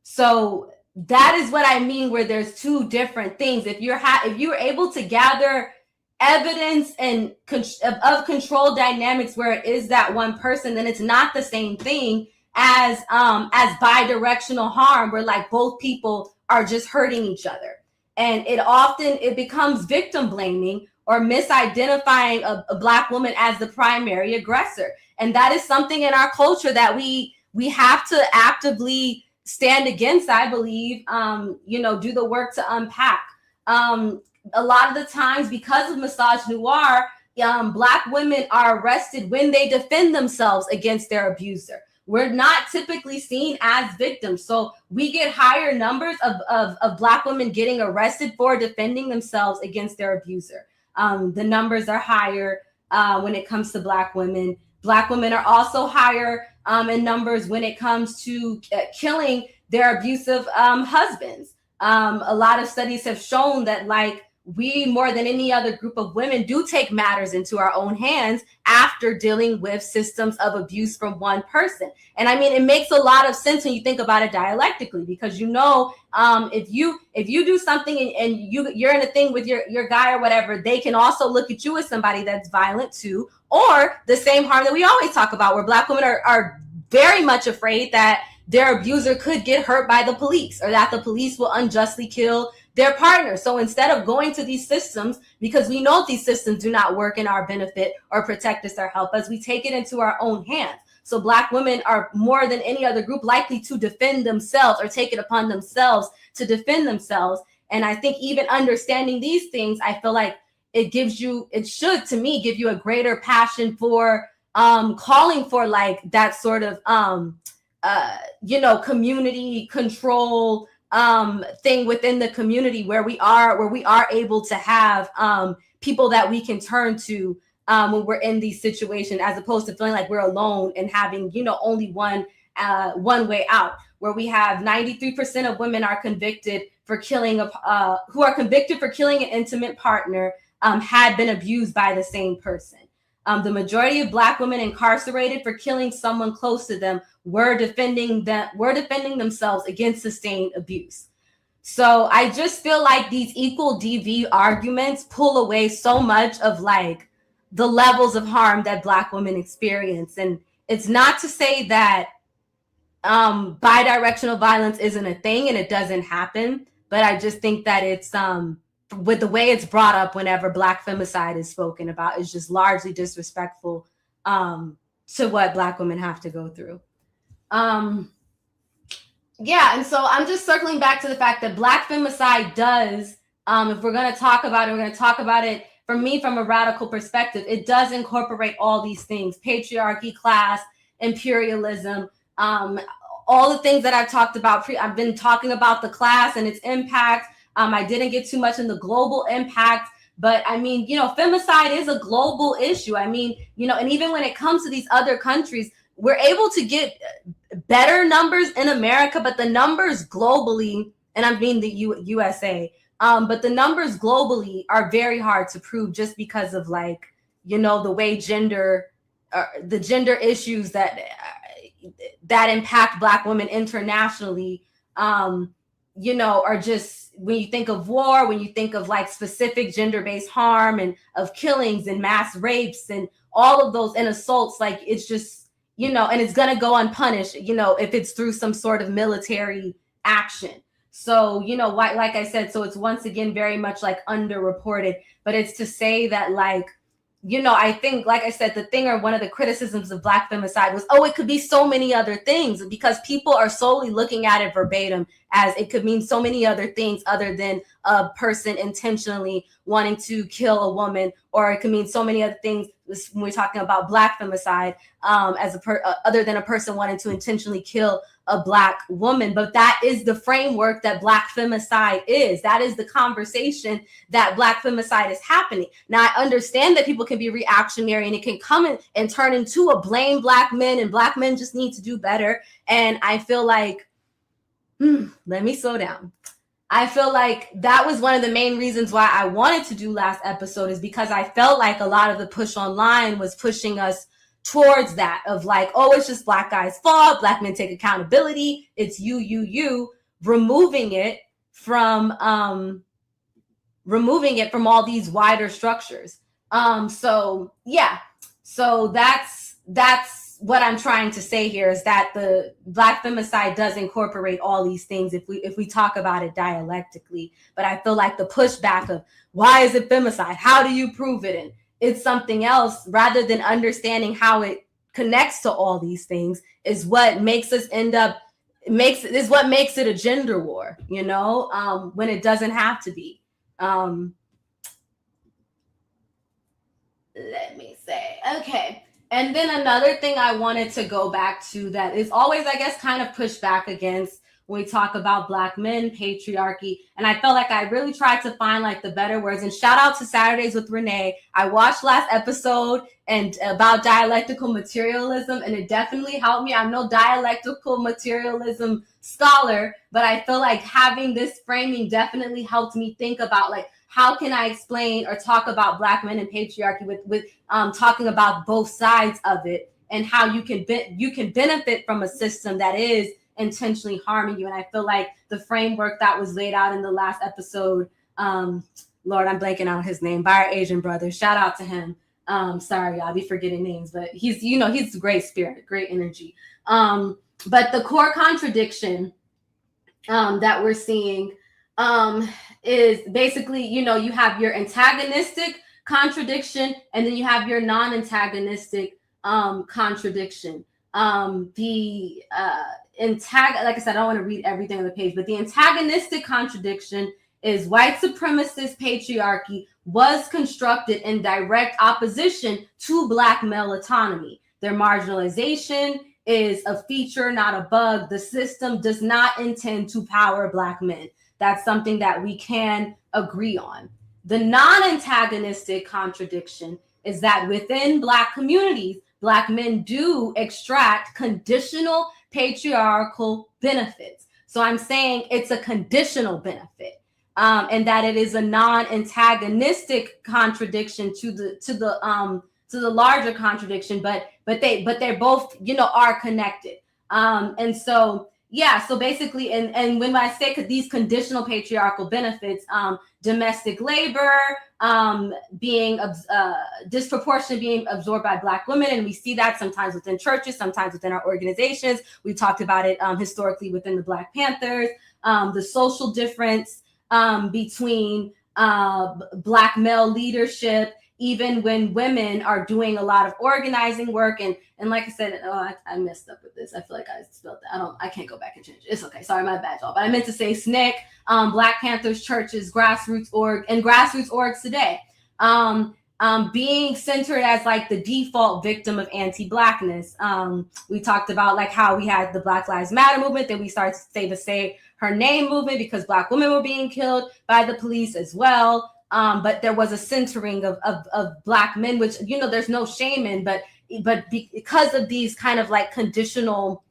So that is what I mean, where there's two different things. If you're able to gather evidence and of control dynamics where it is that one person, then it's not the same thing as bidirectional harm, where like both people are just hurting each other. And it becomes victim blaming, or misidentifying a Black woman as the primary aggressor. And that is something in our culture that we have to actively stand against, I believe, do the work to unpack. A lot of the times, because of misogynoir, Black women are arrested when they defend themselves against their abuser. We're not typically seen as victims. So we get higher numbers of Black women getting arrested for defending themselves against their abuser. The numbers are higher when it comes to Black women. Black women are also higher in numbers when it comes to killing their abusive husbands. A lot of studies have shown that, like, we, more than any other group of women, do take matters into our own hands after dealing with systems of abuse from one person. And I mean, it makes a lot of sense when you think about it dialectically, because if you do something and you're in a thing with your guy or whatever, they can also look at you as somebody that's violent too. Or the same harm that we always talk about, where Black women are very much afraid that their abuser could get hurt by the police, or that the police will unjustly kill their partner. So instead of going to these systems, because we know these systems do not work in our benefit or protect us or help us, we take it into our own hands. So Black women are, more than any other group, likely to defend themselves or take it upon themselves to defend themselves. And I think even understanding these things, I feel like it should, to me, give you a greater passion for calling for like that sort of, community control thing within the community, where we are able to have people that we can turn to when we're in these situations, as opposed to feeling like we're alone and having, you know, only one way out, where we have 93% of women are convicted for killing who are convicted for killing an intimate partner had been abused by the same person. The majority of Black women incarcerated for killing someone close to them were defending themselves against sustained abuse. So I just feel like these equal DV arguments pull away so much of like the levels of harm that Black women experience. And it's not to say that bidirectional violence isn't a thing and it doesn't happen, but I just think that it's with the way it's brought up whenever Black femicide is spoken about is just largely disrespectful to what Black women have to go through. Yeah, and so I'm just circling back to the fact that Black femicide does, if we're going to talk about it, we're going to talk about it, for me, from a radical perspective, it does incorporate all these things: patriarchy, class, imperialism, all the things that I've talked about. I've been talking about the class and its impact. I didn't get too much in the global impact, but I mean, you know, femicide is a global issue. I mean, you know, and even when it comes to these other countries, we're able to get better numbers in America, but the numbers globally, and I mean the USA, but the numbers globally are very hard to prove, just because of, like, you know, the way the gender issues that impact Black women internationally, you know, are just, when you think of war, when you think of like specific gender-based harm and of killings and mass rapes and all of those, and assaults, like, it's just, you know, and it's going to go unpunished, you know, if it's through some sort of military action. So, you know, like I said, so it's once again very much like underreported, but it's to say that, like, you know, I think, like I said, the thing, or one of the criticisms of Black femicide was, oh, it could be so many other things, because people are solely looking at it verbatim as it could mean so many other things other than a person intentionally wanting to kill a woman, or it could mean so many other things when we're talking about Black femicide, other than a person wanting to intentionally kill a Black woman. But that is the framework that Black femicide is. That is the conversation that Black femicide is happening. Now, I understand that people can be reactionary and it can come in and turn into a blame Black men, and Black men just need to do better. And I feel like, let me slow down. I feel like that was one of the main reasons why I wanted to do last episode, is because I felt like a lot of the push online was pushing us towards that, of like, oh, it's just Black guys' fault, Black men take accountability, it's you, removing it from all these wider structures. So yeah, so that's what I'm trying to say here, is that the Black femicide does incorporate all these things if we talk about it dialectically. But I feel like the pushback of, why is it femicide? How do you prove it? And it's something else, rather than understanding how it connects to all these things, is what makes us is what makes it a gender war, you know, when it doesn't have to be. Let me say, okay. And then another thing I wanted to go back to that is always, I guess, kind of pushed back against when we talk about Black men, patriarchy. And I felt like I really tried to find like the better words. And shout out to Saturdays with Renee. I watched last episode and about dialectical materialism, and it definitely helped me. I'm no dialectical materialism scholar, but I feel like having this framing definitely helped me think about, like, how can I explain or talk about Black men and patriarchy with talking about both sides of it, and how you can benefit from a system that is intentionally harming you. And I feel like the framework that was laid out in the last episode, Lord, I'm blanking out his name, by our Asian brother. Shout out to him. Sorry, I'll be forgetting names, but he's a great spirit, great energy. But the core contradiction that we're seeing is basically, you have your antagonistic contradiction, and then you have your non-antagonistic contradiction. Like I said, I don't want to read everything on the page, but the antagonistic contradiction is white supremacist patriarchy was constructed in direct opposition to Black male autonomy. Their marginalization is a feature, not a bug. The system does not intend to power Black men. That's something that we can agree on. The non-antagonistic contradiction is that within Black communities, Black men do extract conditional patriarchal benefits. So I'm saying it's a conditional benefit, and that it is a non-antagonistic contradiction to the larger contradiction, but they're both, you know, are connected. And so yeah, so basically, and when I say these conditional patriarchal benefits, domestic labor being disproportionately being absorbed by Black women, and we see that sometimes within churches, sometimes within our organizations. We talked about it historically within the Black Panthers. The social difference between Black male leadership, even when women are doing a lot of organizing work, and like I said, I messed up with this. I feel like I spelled that. I can't go back and change it. It's okay. Sorry, my bad, y'all. But I meant to say SNCC, Black Panthers, churches, grassroots org, and grassroots orgs today, being centered as like the default victim of anti-Blackness. We talked about like how we had the Black Lives Matter movement, then we started to say her name movement because Black women were being killed by the police as well. But there was a centering of Black men, which, you know, there's no shame in, but because of these kind of like conditional,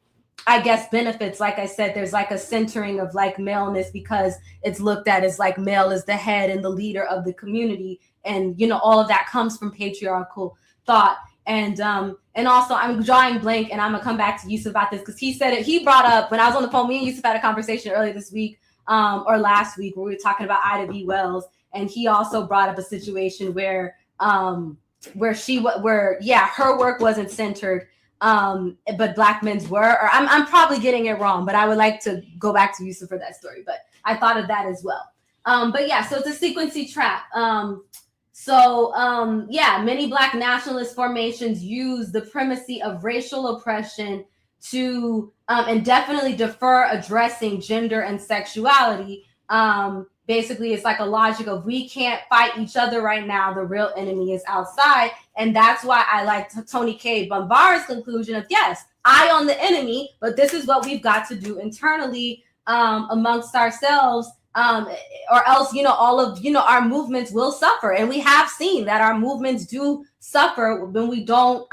I guess, benefits, like I said, there's like a centering of like maleness because it's looked at as like male is the head and the leader of the community. And, you know, all of that comes from patriarchal thought. And also I'm drawing blank, and I'm gonna come back to Yusef about this because he said it. He brought up, when I was on the phone, me and Yusef had a conversation earlier this week or last week where we were talking about Ida B. Wells. And he also brought up a situation where her work wasn't centered, but Black men's were. Or I'm probably getting it wrong, but I would like to go back to Yusuf for that story. But I thought of that as well. But yeah, so it's a sequency trap. Many Black nationalist formations use the primacy of racial oppression to indefinitely defer addressing gender and sexuality. Basically, it's like a logic of we can't fight each other right now. The real enemy is outside. And that's why I like Tony K. Bambara's conclusion of, yes, eye on the enemy, but this is what we've got to do internally amongst ourselves, or else, you know, all of, you know, our movements will suffer. And we have seen that our movements do suffer when we don't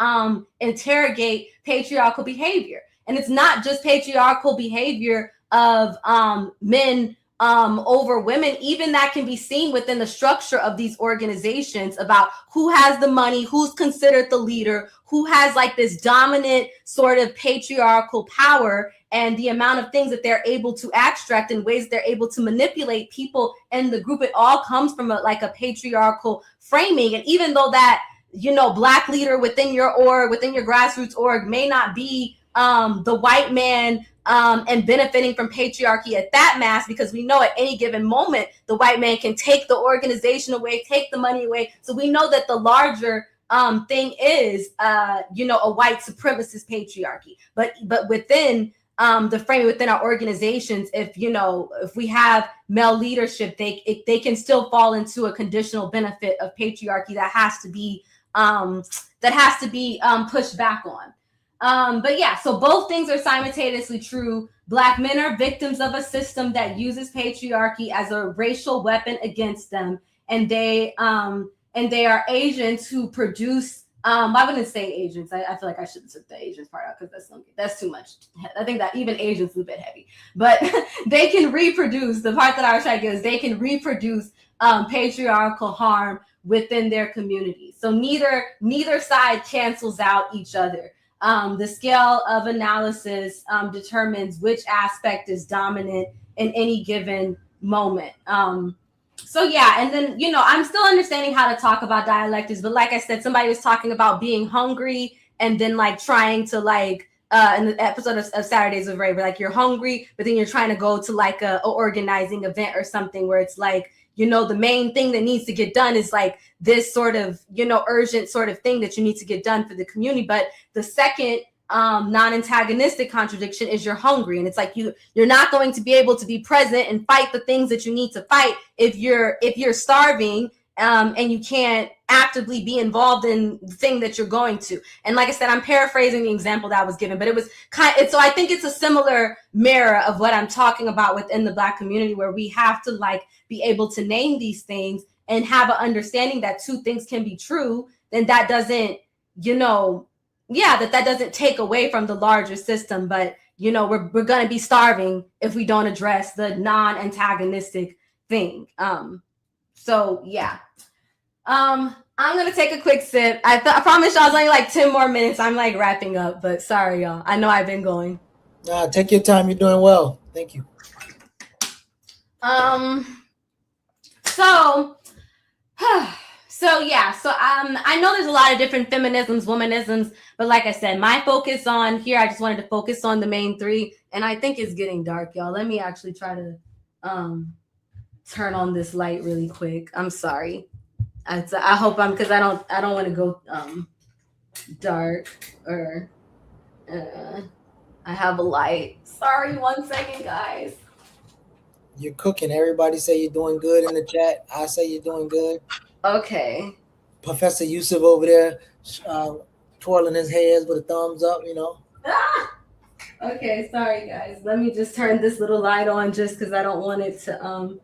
interrogate patriarchal behavior. And it's not just patriarchal behavior of men over women. Even that can be seen within the structure of these organizations about who has the money, who's considered the leader, who has like this dominant sort of patriarchal power, and the amount of things that they're able to extract and ways they're able to manipulate people in the group. It all comes from a patriarchal framing. And even though that, you know, Black leader within your org, within your grassroots org may not be the white man and benefiting from patriarchy at that mass, because we know at any given moment the white man can take the organization away, take the money away. So we know that the larger thing is a white supremacist patriarchy. But within the frame, within our organizations, if we have male leadership, they can still fall into a conditional benefit of patriarchy that has to be pushed back on. But yeah, so both things are simultaneously true. Black men are victims of a system that uses patriarchy as a racial weapon against them, and they are agents who produce. I wouldn't say agents. I feel like I shouldn't put the agents part out because that's too much. I think that even agents is a bit heavy, but they can reproduce. The part that I was trying to get is they can reproduce patriarchal harm within their communities. So neither side cancels out each other. The scale of analysis determines which aspect is dominant in any given moment. So yeah, and then, I'm still understanding how to talk about dialectics, but like I said, somebody was talking about being hungry and then trying to in the episode of Saturdays of Rave, you're hungry, but then you're trying to go to a organizing event or something where it's the main thing that needs to get done is this sort of, urgent sort of thing that you need to get done for the community. But the second non-antagonistic contradiction is you're hungry. And it's you're not going to be able to be present and fight the things that you need to fight if you're starving and you can't actively be involved in the thing that you're going to. And like I said, I'm paraphrasing the example that was given, but it was so I think it's a similar mirror of what I'm talking about within the Black community, where we have to be able to name these things and have an understanding that two things can be true, then that doesn't, that doesn't take away from the larger system. But, we're going to be starving if we don't address the non-antagonistic thing. So yeah. I'm going to take a quick sip. I promise y'all it's only like 10 more minutes. I'm like wrapping up, but sorry, y'all. I know I've been going. Take your time. You're doing well. Thank you. I know there's a lot of different feminisms, womanisms, but like I said, my focus on here, I just wanted to focus on the main three, and I think it's getting dark, y'all. Let me actually try to turn on this light really quick. I'm sorry. I hope because I don't want to go dark or I have a light. Sorry, 1 second, guys. You're cooking. Everybody say you're doing good in the chat. I say you're doing good. Okay. Professor Yusef over there twirling his hairs with a thumbs up, Ah! Okay, sorry guys. Let me just turn this little light on just because I don't want it to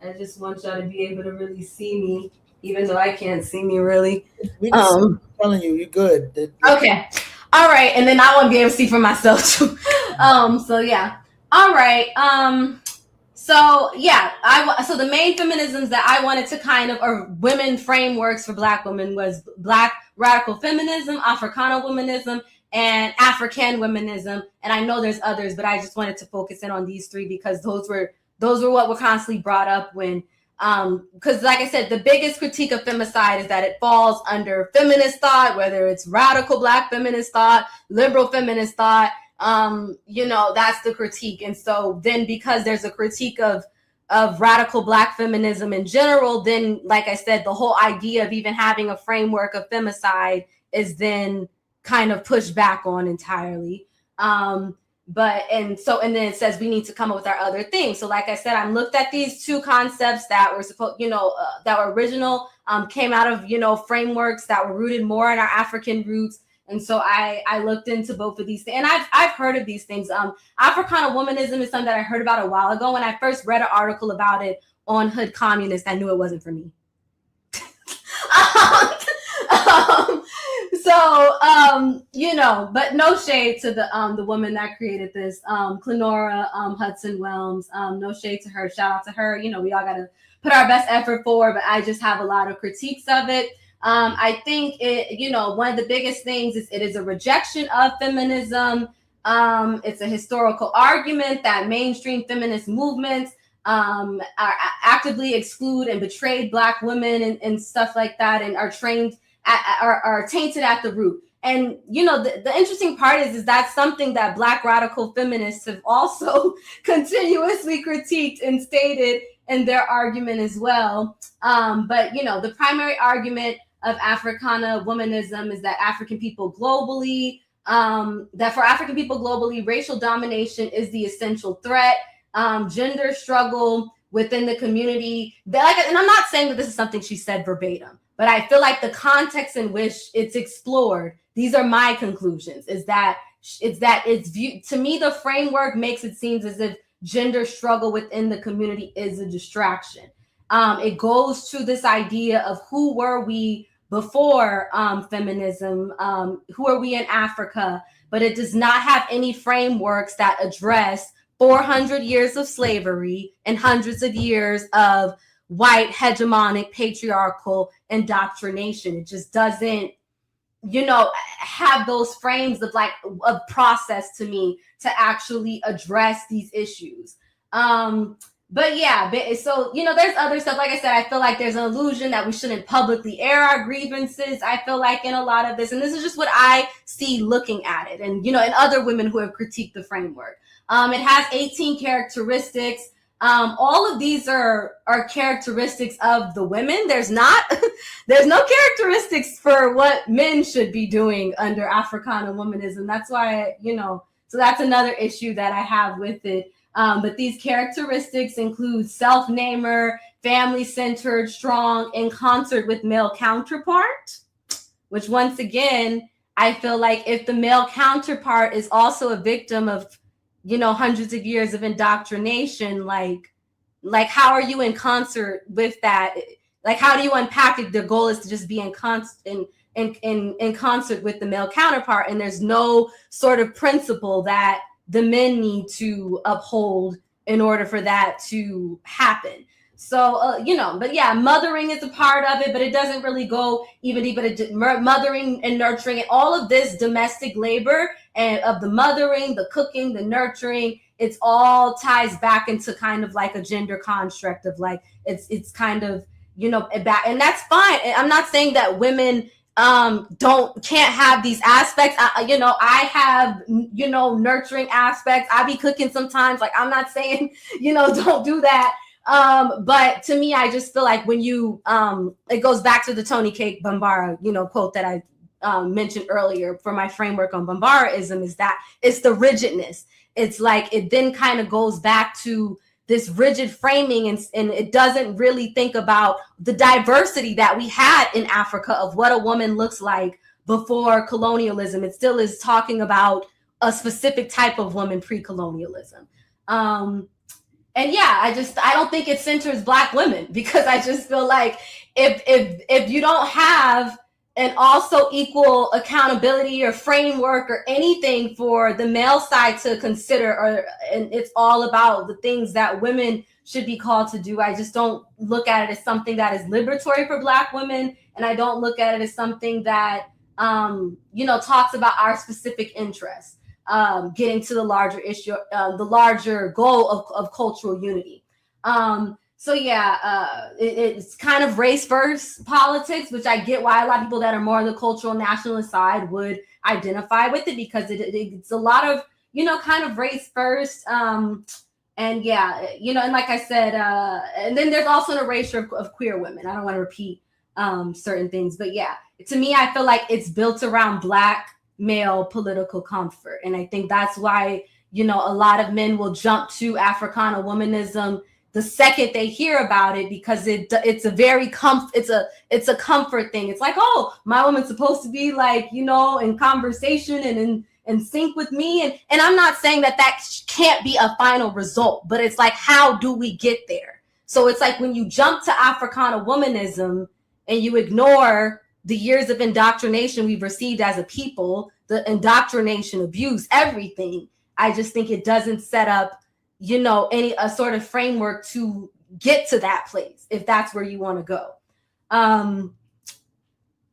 I just want y'all to be able to really see me, even though I can't see me really. I'm telling you, you're good. Okay. All right, and then I want to be able to see for myself too. So yeah. All right. So the main feminisms that I wanted to or women frameworks for Black women was Black radical feminism, Africana womanism, and African womanism. And I know there's others, but I just wanted to focus in on these three because those were what were constantly brought up when, because like I said, the biggest critique of femicide is that it falls under feminist thought, whether it's radical Black feminist thought, liberal feminist thought. That's the critique. And so then because there's a critique of radical Black feminism in general, then like I said, the whole idea of even having a framework of femicide is then kind of pushed back on entirely. And then it says we need to come up with our other things. So like I said, I looked at these two concepts that were that were original, came out of, frameworks that were rooted more in our African roots. And so I looked into both of these things, and I've heard of these things. Africana womanism is something that I heard about a while ago. When I first read an article about it on Hood Communist, I knew it wasn't for me. But no shade to the woman that created this, Clenora Hudson Wells. No shade to her. Shout out to her. We all got to put our best effort forward, but I just have a lot of critiques of it. I think it, one of the biggest things is it is a rejection of feminism. It's a historical argument that mainstream feminist movements actively exclude and betrayed Black women and stuff like that, and are tainted at the root. And the interesting part is that's something that Black radical feminists have also continuously critiqued and stated in their argument as well. But the primary argument of Africana womanism is that African people globally, racial domination is the essential threat. Gender struggle within the community. And I'm not saying that this is something she said verbatim, but I feel like the context in which it's explored, these are my conclusions, is that it's viewed, to me, the framework makes it seem as if gender struggle within the community is a distraction. It goes to this idea of who were we before feminism, who are we in Africa, but it does not have any frameworks that address 400 years of slavery and hundreds of years of white hegemonic patriarchal indoctrination. It just doesn't, have those frames of process to me to actually address these issues. There's other stuff. Like I said, I feel like there's an illusion that we shouldn't publicly air our grievances. I feel like in a lot of this, and this is just what I see looking at it, and and other women who have critiqued the framework. It has 18 characteristics. All of these are characteristics of the women. There's no characteristics for what men should be doing under Africana womanism. That's why, so that's another issue that I have with it. But these characteristics include self-namer, family-centered, strong, in concert with male counterpart, which once again, I feel like if the male counterpart is also a victim of, hundreds of years of indoctrination, like how are you in concert with that? like, how do you unpack it? The goal is to just be in concert with the male counterpart, and there's no sort of principle that the men need to uphold in order for that to happen. So, but yeah, mothering is a part of it, but it doesn't really go even deeper. Mothering and nurturing and all of this domestic labor and of the mothering, the cooking, the nurturing, it's all ties back into kind of like a gender construct of like, it's kind of, and that's fine. I'm not saying that women can't have these aspects. I have, nurturing aspects. I be cooking sometimes. Like, I'm not saying, don't do that. But to me, I just feel like when you, it goes back to the Tony Cake Bambara, quote that I mentioned earlier for my framework on Bambaraism, is that it's the rigidness. It's like, it then kind of goes back to this rigid framing, and it doesn't really think about the diversity that we had in Africa of what a woman looks like before colonialism. It still is talking about a specific type of woman pre-colonialism. And yeah, I don't think it centers Black women, because I just feel like if you don't have an also equal accountability or framework or anything for the male side to consider, and it's all about the things that women should be called to do, I just don't look at it as something that is liberatory for Black women, and I don't look at it as something that talks about our specific interests. Getting to the larger issue, the larger goal of cultural unity. It's kind of race first politics, which I get why a lot of people that are more on the cultural nationalist side would identify with it, because it's a lot of, kind of race first. And like I said, and then there's also an erasure of queer women. I don't want to repeat certain things, but yeah, to me, I feel like it's built around Black male political comfort. And I think that's why, a lot of men will jump to Africana womanism the second they hear about it, because it's a very it's a comfort thing. It's like, oh, my woman's supposed to be like, in conversation and in sync with me. And I'm not saying that can't be a final result, but it's like, how do we get there? So it's like when you jump to Africana womanism and you ignore the years of indoctrination we've received as a people, the indoctrination, abuse, everything, I just think it doesn't set up, a sort of framework to get to that place, if that's where you want to go.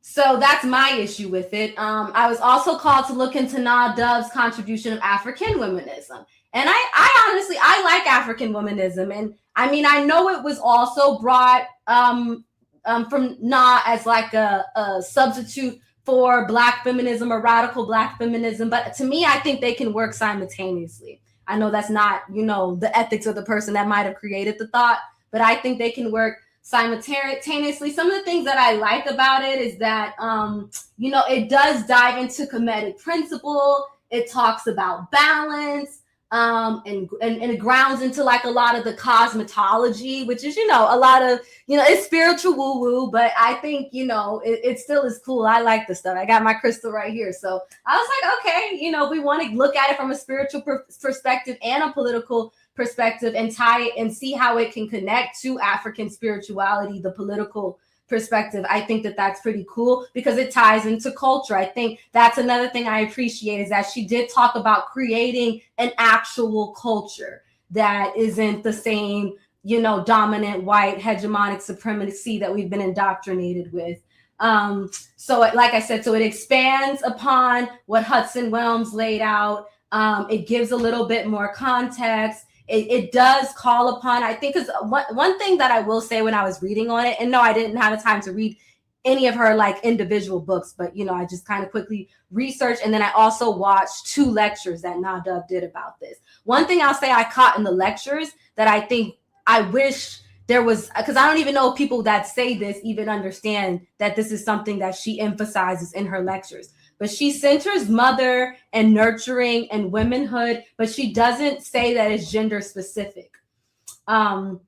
So that's my issue with it. I was also called to look into Na Dove's contribution of African womanism. And I honestly, I like African womanism. And I mean, I know it was also brought from Na as like a substitute for Black feminism or radical Black feminism. But to me, I think they can work simultaneously. I know that's not, the ethics of the person that might have created the thought, but I think they can work simultaneously. Some of the things that I like about it is that, it does dive into Kemetic principle. It talks about balance. And it grounds into like a lot of the cosmetology, which is, a lot of, it's spiritual woo-woo, but I think, it still is cool. I like the stuff. I got my crystal right here. So I was like, okay, we want to look at it from a spiritual perspective and a political perspective and tie it and see how it can connect to African spirituality, the political perspective. I think that that's pretty cool because it ties into culture. I think that's another thing I appreciate, is that she did talk about creating an actual culture that isn't the same, dominant white hegemonic supremacy that we've been indoctrinated with. So like I said, so it expands upon what Hudson Wells laid out. It gives a little bit more context. It does call upon, I think, because one thing that I will say when I was reading on it, and no, I didn't have the time to read any of her like individual books, but, I just kind of quickly researched. And then I also watched 2 lectures that Na Dove did about this. One thing I'll say I caught in the lectures that I think I wish there was, because I don't even know if people that say this even understand that this is something that she emphasizes in her lectures. But she centers mother and nurturing and womanhood, but she doesn't say that it's gender specific. And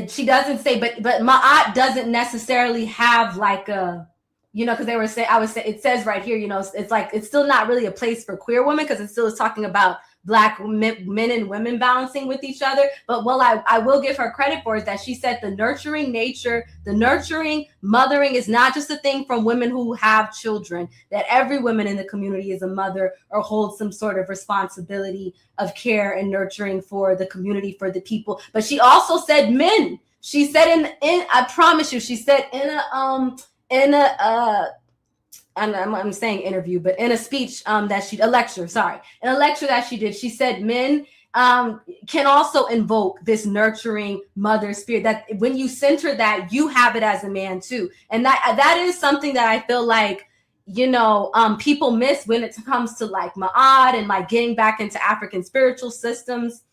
she doesn't say, but Ma'at doesn't necessarily have like a, because I would say, it says right here, it's like, it's still not really a place for queer women, because it still is talking about Black men and women balancing with each other. But what I will give her credit for is that she said the nurturing nature, the nurturing mothering is not just a thing from women who have children, that every woman in the community is a mother or holds some sort of responsibility of care and nurturing for the community, for the people. But she also said men. She said in I promise you, she said I'm saying interview, but in a speech in a lecture that she did, she said men can also invoke this nurturing mother spirit, that when you center that, you have it as a man too. And that is something that I feel like, people miss when it comes to like Ma'at and like getting back into African spiritual systems.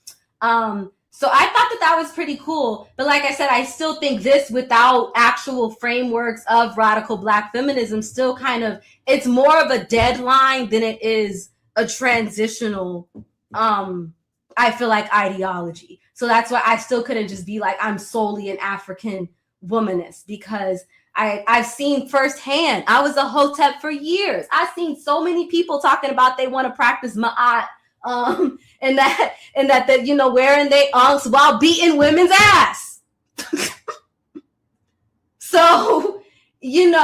So I thought that was pretty cool. But like I said, I still think this, without actual frameworks of radical Black feminism, still kind of, it's more of a deadline than it is a transitional, I feel like, ideology. So that's why I still couldn't just be like, I'm solely an African womanist, because I've seen firsthand. I was a hotep for years. I've seen so many people talking about they want to practice Ma'at, and that wearing they unks while beating women's ass. So, and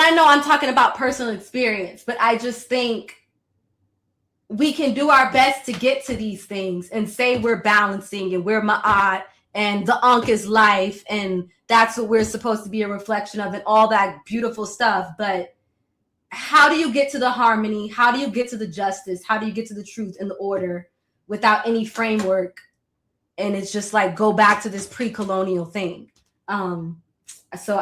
I know I'm talking about personal experience, but I just think we can do our best to get to these things and say we're balancing and we're Ma'at and the Ankh is life and that's what we're supposed to be a reflection of and all that beautiful stuff. But how do you get to the harmony? How do you get to the justice? How do you get to the truth and the order without any framework? And it's just like, go back to this pre-colonial thing. So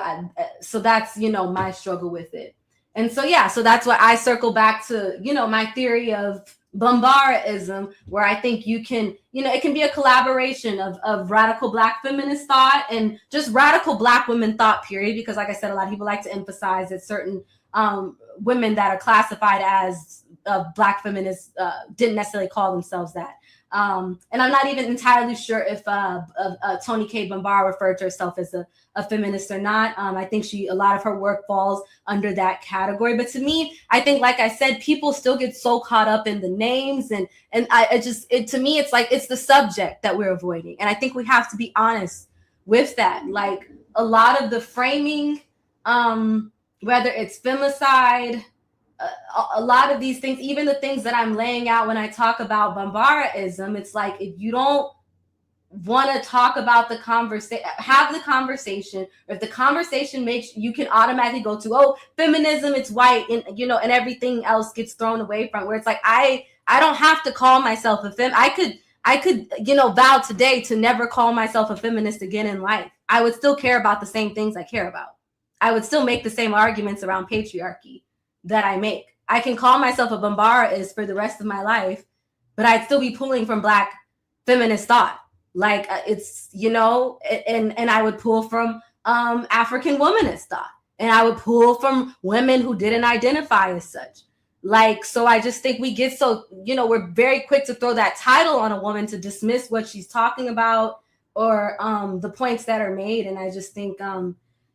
that's, my struggle with it. And so that's why I circle back to, my theory of Bambaraism, where I think you can, it can be a collaboration of radical Black feminist thought and just radical Black women thought, period. Because like I said, a lot of people like to emphasize that certain women that are classified as Black feminists didn't necessarily call themselves that. And I'm not even entirely sure if Toni Cade Bambara referred to herself as a feminist or not. I think a lot of her work falls under that category. But to me, I think, like I said, people still get so caught up in the names, and to me, it's like it's the subject that we're avoiding. And I think we have to be honest with that. Like a lot of the framing, whether it's femicide, a lot of these things, even the things that I'm laying out when I talk about Bambaraism, it's like, if you don't want to talk about the conversation, have the conversation, or if the conversation makes, you can automatically go to, oh, feminism, it's white, and and everything else gets thrown away from, where it's like, I don't have to call myself a I could vow today to never call myself a feminist again in life. I would still care about the same things I care about. I would still make the same arguments around patriarchy that I make. I can call myself a Bambaraist for the rest of my life, but I'd still be pulling from Black feminist thought. Like it's, and I would pull from African womanist thought, and I would pull from women who didn't identify as such. Like, so I just think we get so, we're very quick to throw that title on a woman to dismiss what she's talking about or the points that are made. And I just think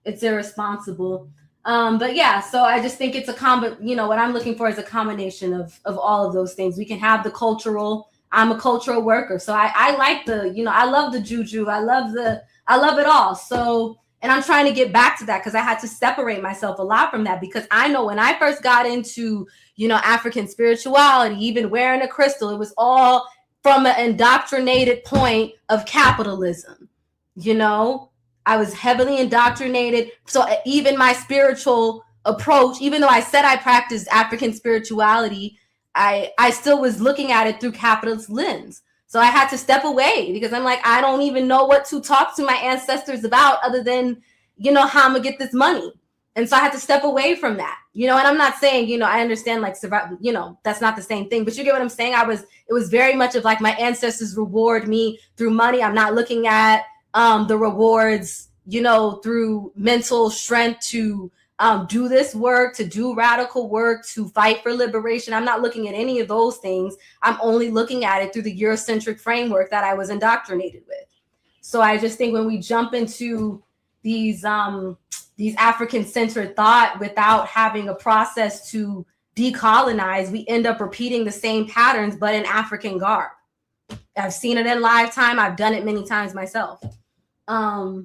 it's irresponsible. But yeah, so I just think it's what I'm looking for is a combination of all of those things. We can have the cultural, I'm a cultural worker. So I like I love the juju. I love it all. So, and I'm trying to get back to that because I had to separate myself a lot from that, because I know when I first got into, African spirituality, even wearing a crystal, it was all from an indoctrinated point of capitalism, I was heavily indoctrinated. So even my spiritual approach, even though I said I practiced African spirituality, I still was looking at it through capitalist lens. So I had to step away because I'm like, I don't even know what to talk to my ancestors about other than, how I'm gonna get this money. And so I had to step away from that, and I'm not saying, I understand like, that's not the same thing, but you get what I'm saying? It was very much of like my ancestors reward me through money. I'm not looking at the rewards, through mental strength to do this work, to do radical work, to fight for liberation. I'm not looking at any of those things. I'm only looking at it through the Eurocentric framework that I was indoctrinated with. So I just think when we jump into these African-centered thought without having a process to decolonize, we end up repeating the same patterns, but in African garb. I've seen it in Lifetime. I've done it many times myself. Yeah,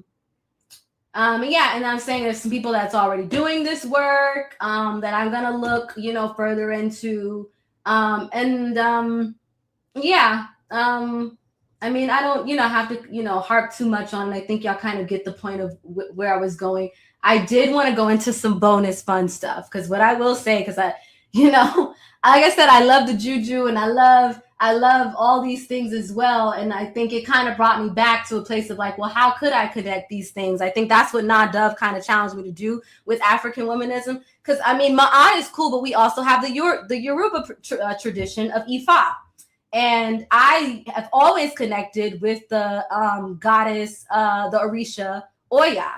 and I'm saying there's some people that's already doing this work that I'm gonna look, further into. I mean, I don't, have to, harp too much on it. I think y'all kind of get the point of where I was going. I did want to go into some bonus fun stuff, because what I will say, because I, like I said, I love the juju and I love all these things as well. And I think it kind of brought me back to a place of like, well, how could I connect these things? I think that's what Nah Dove kind of challenged me to do with African womanism. Because I mean, Ma'at is cool, but we also have the Yoruba tradition of Ifa. And I have always connected with the goddess, the Orisha, Oya.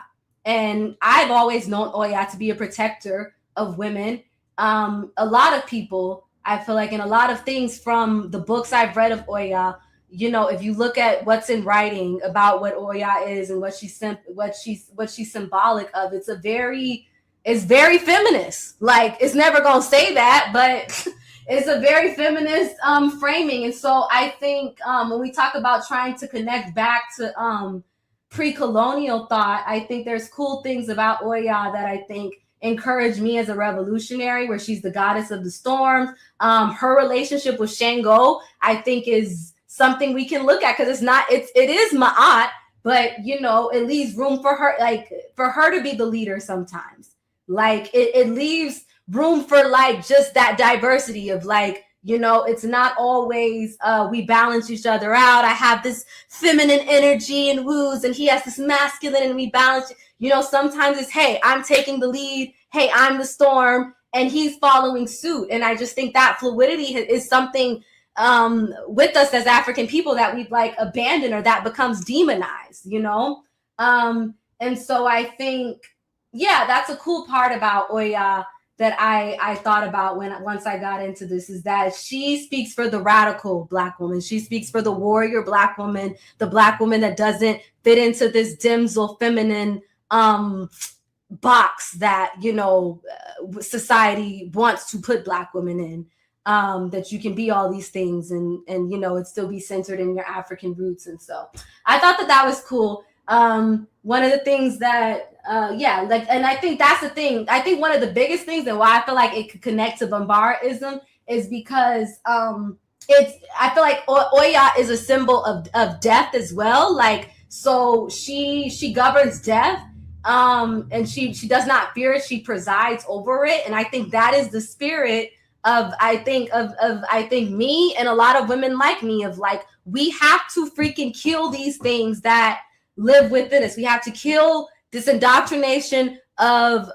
And I've always known Oya to be a protector of women. A lot of people, I feel like, in a lot of things from the books I've read of Oya, if you look at what's in writing about what Oya is and what she's symbolic of, it's very feminist. Like, it's never gonna say that, but it's a very feminist framing. And so I think when we talk about trying to connect back to pre-colonial thought, I think there's cool things about Oya that I think encouraged me as a revolutionary, where she's the goddess of the storms. Her relationship with Shango, I think, is something we can look at, because it is Ma'at, but it leaves room for her, like, for her to be the leader sometimes. Like, it leaves room for like just that diversity of like, it's not always we balance each other out. I have this feminine energy and woos, and he has this masculine, and we balance. Sometimes it's, hey, I'm taking the lead. Hey, I'm the storm, and he's following suit. And I just think that fluidity is something with us as African people that we've like abandoned, or that becomes demonized, And so I think, yeah, that's a cool part about Oya that I thought about once I got into this, is that she speaks for the radical Black woman. She speaks for the warrior Black woman, the Black woman that doesn't fit into this dimsel feminine box that, society wants to put Black women in, that you can be all these things and it still be centered in your African roots. And so I thought that was cool. One of the things that, and I think that's the thing. I think one of the biggest things and why I feel like it could connect to Bambaraism is because I feel like Oya is a symbol of death as well. Like, so she governs death, and she does not fear it. She presides over it, and I think that is the spirit of me and a lot of women like me, of like, we have to freaking kill these things that live within us. We have to kill this indoctrination of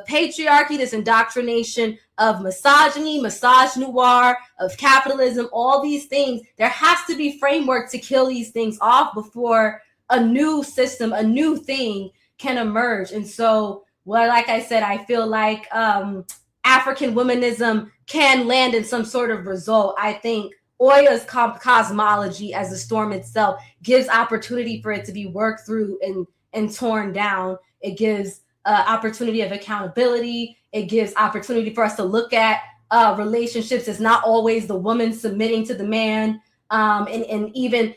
patriarchy, this indoctrination of misogyny, misogynoir, of capitalism, all these things. There has to be framework to kill these things off before a new system, a new thing can emerge. And so, well, like I said, I feel like African womanism can land in some sort of result. I think Oya's cosmology as the storm itself gives opportunity for it to be worked through and torn down. It gives opportunity of accountability. It gives opportunity for us to look at relationships as not always the woman submitting to the man. And even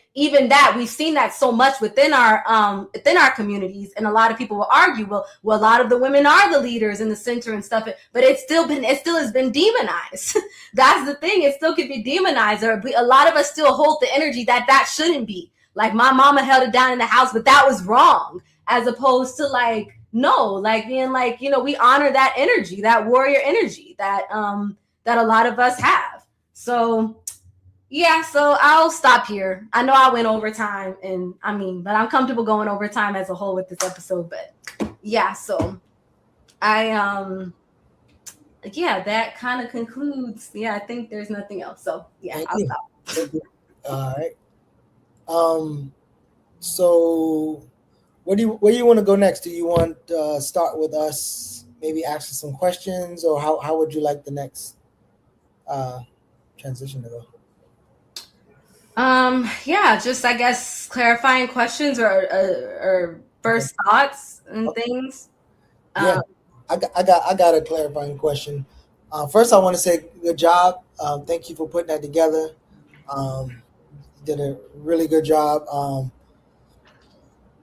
that, we've seen that so much within our communities, and a lot of people will argue, well, a lot of the women are the leaders in the center and stuff, but it still has been demonized. That's the thing; it still could be demonized, or a lot of us still hold the energy that shouldn't be. Like, my mama held it down in the house, but that was wrong, as opposed to like, no, like being like, we honor that energy, that warrior energy that a lot of us have. So. Yeah, so I'll stop here. I know I went over time, but I'm comfortable going over time as a whole with this episode. But yeah, so that kind of concludes. Yeah, I think there's nothing else. So yeah, I'll stop. Thank you. All right. So where do you want to go next? Do you want to start with us, maybe ask us some questions, or how would you like the next transition to go? Just I guess clarifying questions or first thoughts and things. Yeah, I got a clarifying question. First, I want to say good job. Thank you for putting that together. You did a really good job.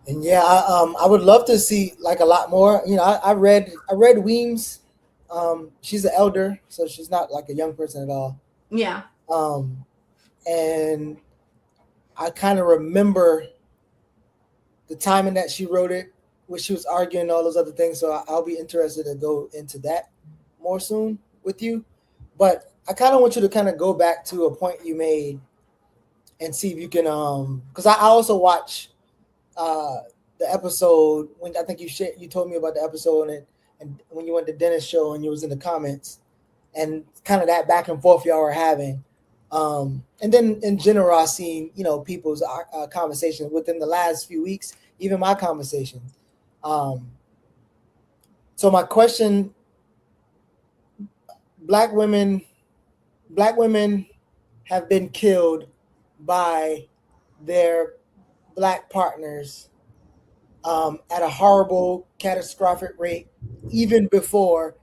And yeah, I would love to see like a lot more. You know, I read Weems. She's an elder, so she's not like a young person at all. Yeah. And I kind of remember the timing that she wrote it, when she was arguing all those other things. So I'll be interested to go into that more soon with you. But I kind of want you to kind of go back to a point you made and see if you can, because I also watch the episode when I think you told me about the episode and when you went to Dennis show and you was in the comments and kind of that back and forth y'all were having. And then in general, I've seen, people's conversations within the last few weeks, even my conversations. So my question, black women have been killed by their black partners at a horrible, catastrophic rate, even before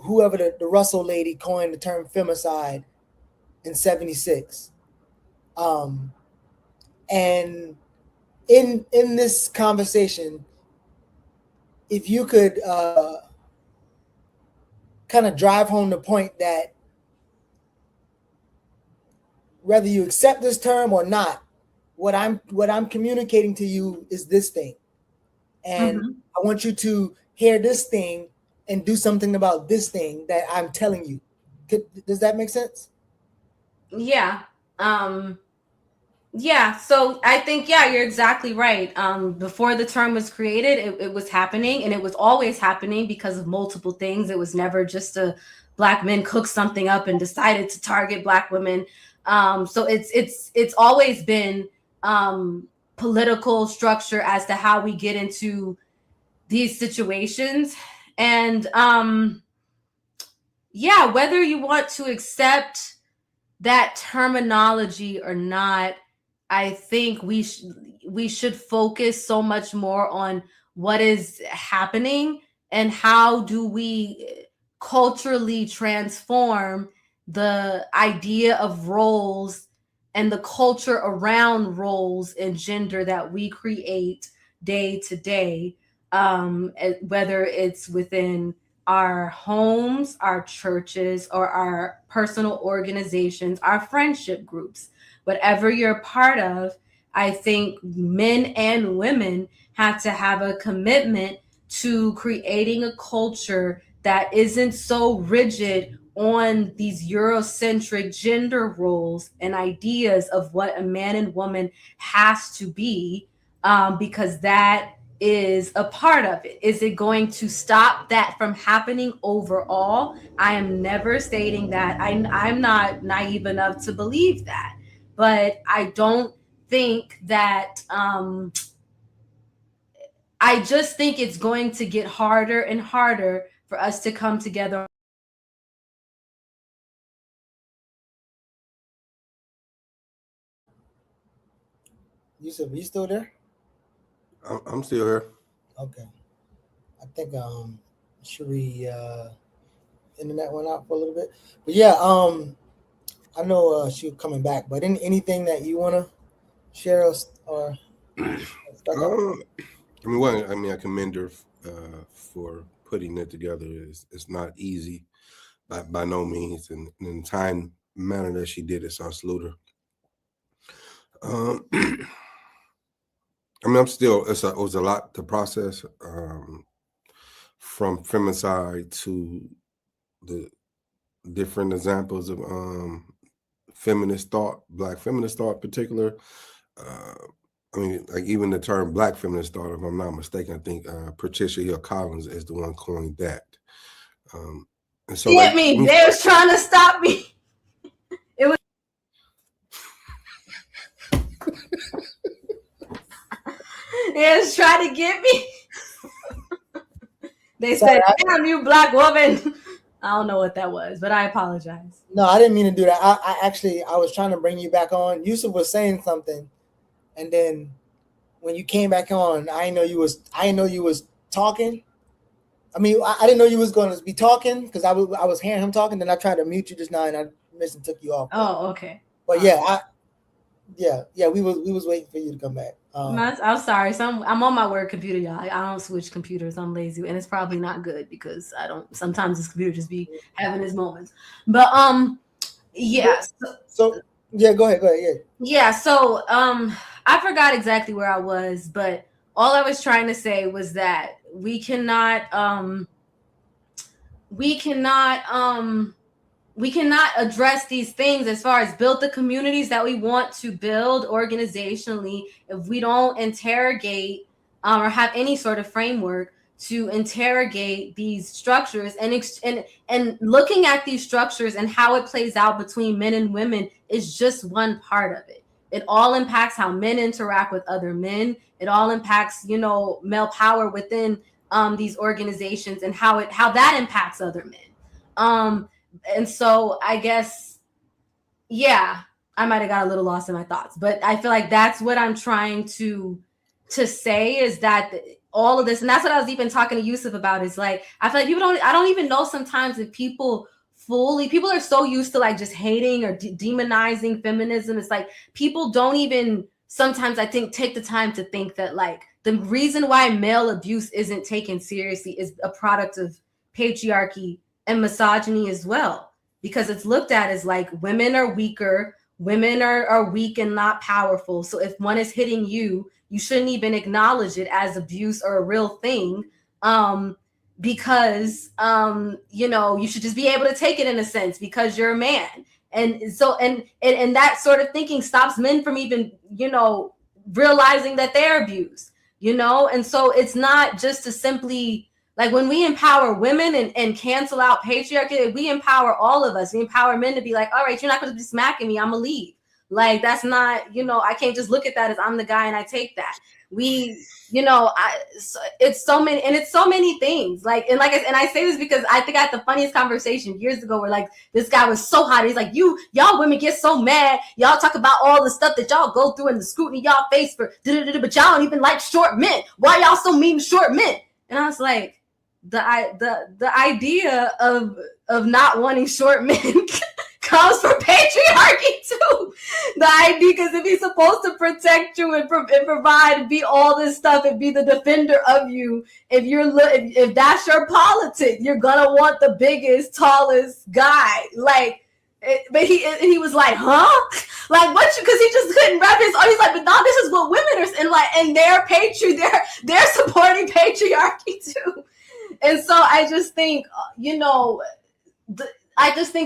whoever the Russell lady coined the term femicide in 76. And in this conversation, if you could kind of drive home the point that whether you accept this term or not, what I'm communicating to you is this thing. And I want you to hear this thing and do something about this thing that I'm telling you. Does that make sense? Yeah. Yeah. So I think, you're exactly right. Before the term was created, it was happening, and it was always happening because of multiple things. It was never just black men cooked something up and decided to target black women. So it's always been political structure as to how we get into these situations. And whether you want to accept that terminology or not, I think we should focus so much more on what is happening and how do we culturally transform the idea of roles and the culture around roles and gender that we create day to day, whether it's within our homes, our churches, or our personal organizations, our friendship groups, whatever you're a part of. I think men and women have to have a commitment to creating a culture that isn't so rigid on these Eurocentric gender roles and ideas of what a man and woman has to be, because that is a part of it. Is it going to stop that from happening overall? I am never stating that. I'm not naive enough to believe that. But I don't think that, I just think it's going to get harder and harder for us to come together. Yusef, are you still there? I'm still here. Okay. I think Cherie internet went out for a little bit. But yeah, I know she's coming back, but anything that you want to share or I commend her for putting it together. It's not easy by no means, and in the time manner that she did it, so I salute her. I'm still, it was a lot to process, from femicide to the different examples of feminist thought, black feminist thought in particular. Like even the term black feminist thought, if I'm not mistaken, I think Patricia Hill Collins is the one coined that. And so Get me. They was trying to stop me. It was they was trying to get me. They said, "Damn you, black woman." I don't know what that was, but I apologize. No, I didn't mean to do that. I was trying to bring you back on. Yusef was saying something, and then when you came back on, I didn't know you was talking, I mean, I didn't know you was going to be talking because I was hearing him talking. Then I tried to mute you just now, and I missed and took you off. Oh, okay. But yeah, we was waiting for you to come back. I'm sorry. I'm on my work computer, y'all. I don't switch computers. I'm lazy, and it's probably not good because I don't. Sometimes this computer just be having its moments. But yeah. So yeah, go ahead. Yeah. So I forgot exactly where I was, but all I was trying to say was that we cannot address these things as far as build the communities that we want to build organizationally if we don't interrogate or have any sort of framework to interrogate these structures and looking at these structures and how it plays out between men and women is just one part of it. It all impacts how men interact with other men. It all impacts, male power within these organizations and how that impacts other men. And so I guess, yeah, I might have got a little lost in my thoughts, but I feel like that's what I'm trying to say is that all of this, and that's what I was even talking to Yusef about, is like, I feel like I don't even know sometimes if people are so used to like just hating or demonizing feminism. It's like people don't even sometimes, I think, take the time to think that like the reason why male abuse isn't taken seriously is a product of patriarchy and misogyny as well, because it's looked at as like women are weaker, women are weak and not powerful. So if one is hitting you, you shouldn't even acknowledge it as abuse or a real thing, because you should just be able to take it in a sense because you're a man. And so and that sort of thinking stops men from even realizing that they're abused, and so it's not just to simply like when we empower women and cancel out patriarchy, we empower all of us. We empower men to be like, all right, you're not going to be smacking me, I'm gonna leave. Like that's not, I can't just look at that as I'm the guy and I take that. It's so many things. Like, and I say this because I think I had the funniest conversation years ago where like this guy was so hot. He's like, y'all women get so mad. Y'all talk about all the stuff that y'all go through and the scrutiny y'all face for, but y'all don't even like short men. Why y'all so mean to short men? And I was like, the idea of not wanting short men comes from patriarchy too. The idea, because if he's supposed to protect you and provide and be all this stuff and be the defender of you, if that's your politic, you're gonna want the biggest, tallest guy. Like, but he was like, huh? Like what? Because he just couldn't wrap his. Oh, he's like, but no, this is what women are, and they're supporting patriarchy too. And so I just think,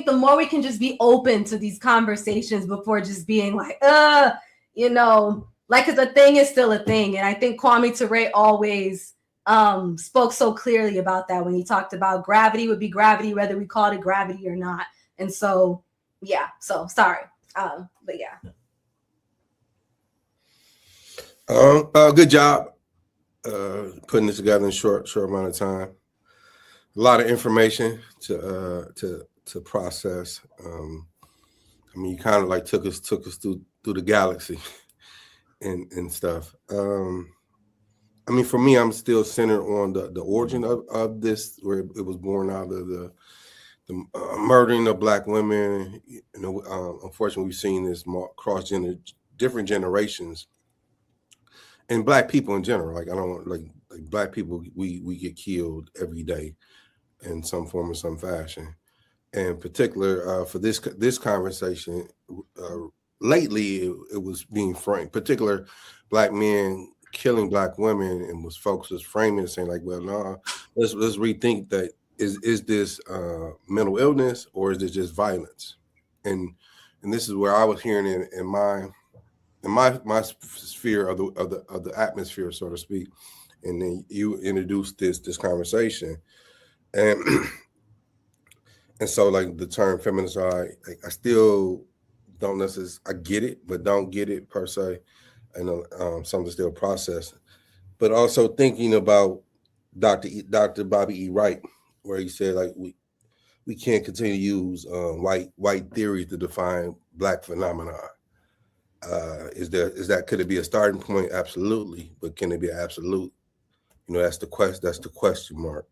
the more we can just be open to these conversations before just being like, because a thing is still a thing. And I think Kwame Ture always spoke so clearly about that when he talked about gravity would be gravity, whether we called it gravity or not. And so, yeah, so sorry. But yeah. Good job putting this together in a short amount of time. A lot of information to process. You kind of like took us through the galaxy and stuff. For me, I'm still centered on the origin of this, where it was born out of the murdering of Black women. Unfortunately, we've seen this cross different generations, and Black people in general. Like I don't like Black people, we get killed every day in some form or some fashion. And in particular, for this conversation, lately it was being framed, particular Black men killing Black women, and folks was framing and saying like, well, no, let's rethink that. Is this mental illness or is it just violence? And this is where I was hearing in my sphere of the atmosphere, so to speak. And then you introduced this conversation. And so like the term femicide, I still don't necessarily, I get it, but don't get it per se. I know something to still process. But also thinking about Dr. Bobby E. Wright, where he said like we can't continue to use white theory to define Black phenomena. Could it be a starting point? Absolutely. But can it be an absolute? That's the question mark.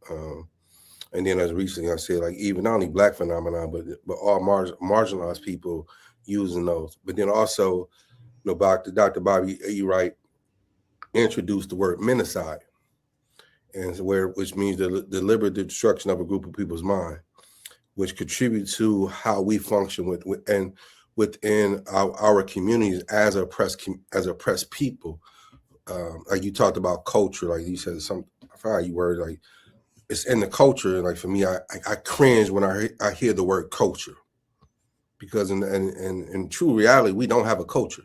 And then as recently I said, like even not only Black phenomenon, but all marginalized people using those. But then also, Dr. Bobby E. Wright introduced the word Femicide, and which means the deliberate destruction of a group of people's mind, which contributes to how we function within our communities as oppressed people. Like you talked about culture, like you said, I forgot you word, like it's in the culture. Like for me, I cringe when I hear the word culture, because in true reality, we don't have a culture.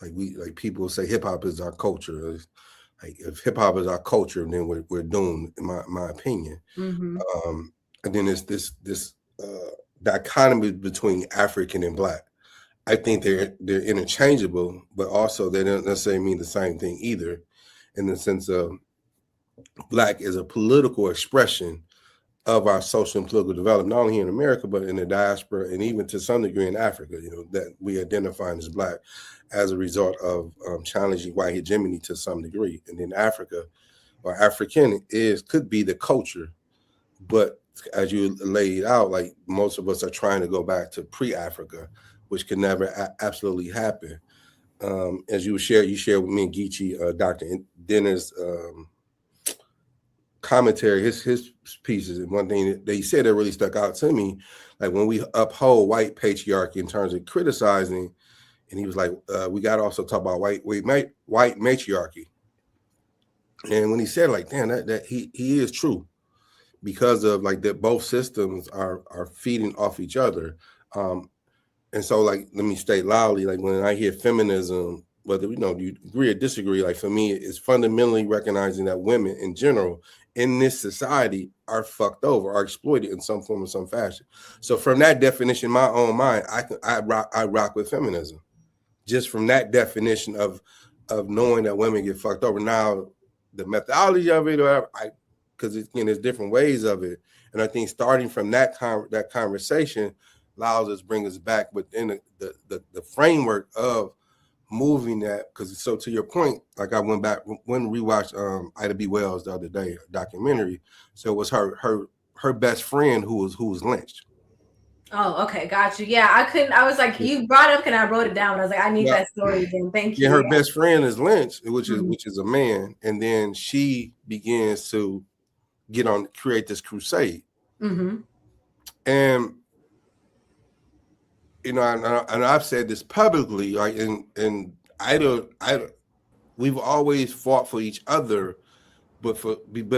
Like people say hip hop is our culture. Like if hip hop is our culture, then we're doomed, in my opinion. Mm-hmm. And then there's this dichotomy between African and Black. I think they're interchangeable, but also they don't necessarily mean the same thing either, in the sense of Black is a political expression of our social and political development, not only here in America, but in the diaspora and even to some degree in Africa, that we identify as Black as a result of challenging white hegemony to some degree. And then Africa, or African, could be the culture, but as you laid out, like most of us are trying to go back to pre-Africa, which could never absolutely happen. As you shared with me and Geechee, Dr. Dennis' commentary, his pieces, and one thing that he said that really stuck out to me, like when we uphold white patriarchy in terms of criticizing, and he was like, we got to also talk about white matriarchy. And when he said, like, damn, that he is true, because of like that both systems are feeding off each other. And so, like, let me state loudly, like when I hear feminism, whether you agree or disagree, like for me, it's fundamentally recognizing that women in general in this society are fucked over, are exploited in some form or some fashion. So from that definition, in my own mind, I rock with feminism, just from that definition of knowing that women get fucked over. Now, the methodology of it, because there's different ways of it, and I think starting from that conversation allows us, bring us back within the framework of moving that. Because so to your point, like I went back when we watched Ida B. Wells the other day, a documentary. So it was her best friend who was lynched. Oh, okay, got you. Yeah, I was like, you brought it up and I wrote it down. I was like, I need that story again. Thank you. Yeah, her best friend is lynched, which is a man, and then she begins to create this crusade. Mm-hmm. And and I've said this publicly, like, and we've always fought for each other, but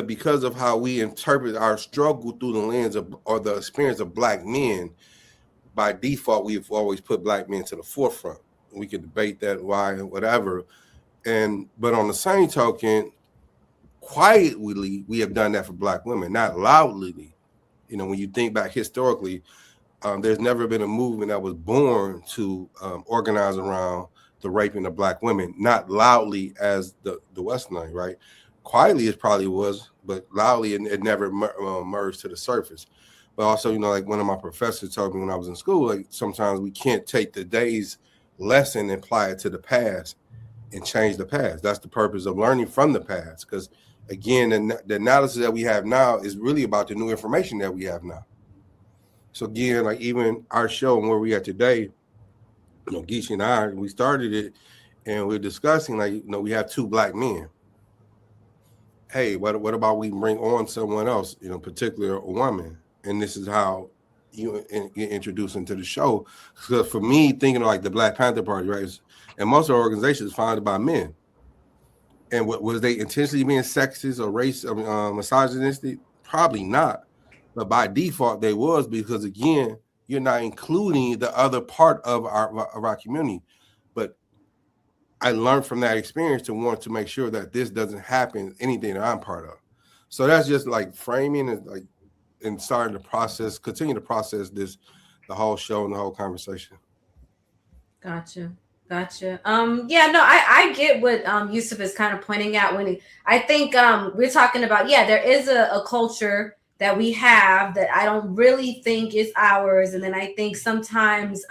because of how we interpret our struggle through the lens of, or the experience of Black men, by default, we've always put Black men to the forefront. We could debate that, why, and whatever. But on the same token, quietly, we have done that for Black women, not loudly. When you think back historically, there's never been a movement that was born to organize around the raping of Black women, not loudly as the Western line, right? Quietly it probably was, but loudly it never emerged to the surface. But also, like one of my professors told me when I was in school, like sometimes we can't take today's lesson and apply it to the past and change the past. That's the purpose of learning from the past. Because again, the analysis that we have now is really about the new information that we have now. So again, like even our show and where we are today, Geechee and I, we started it and we're discussing, like, we have two Black men. Hey, what about we bring on someone else, particularly a woman? And this is how you get introduced into the show. Because for me, thinking of like the Black Panther Party, right? And most of our organizations founded by men. And was they intentionally being sexist or misogynistic? Probably not. But by default, they was, because again, you're not including the other part of our community. But I learned from that experience to want to make sure that this doesn't happen, anything that I'm part of. So that's just like framing and starting to continue to process this, the whole show and the whole conversation. Gotcha. Yeah, no, I get what Yusef is kind of pointing out when I think we're talking about, there is a culture that we have that I don't really think is ours. And then I think sometimes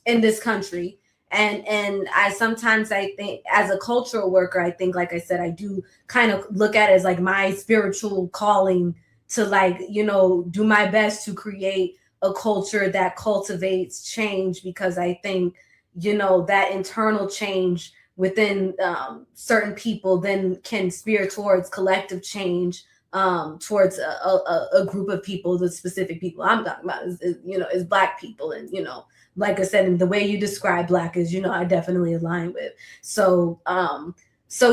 in this country, And I sometimes, I think as a cultural worker, I think, like I said, I do kind of look at it as like my spiritual calling to, like, you know, do my best to create a culture that cultivates change, because I think, you know, that internal change within certain people then can spear towards collective change, towards a group of people. The specific people I'm talking about is Black people. And, you know, like I said, and the way you describe Black is, you know, I definitely align with. So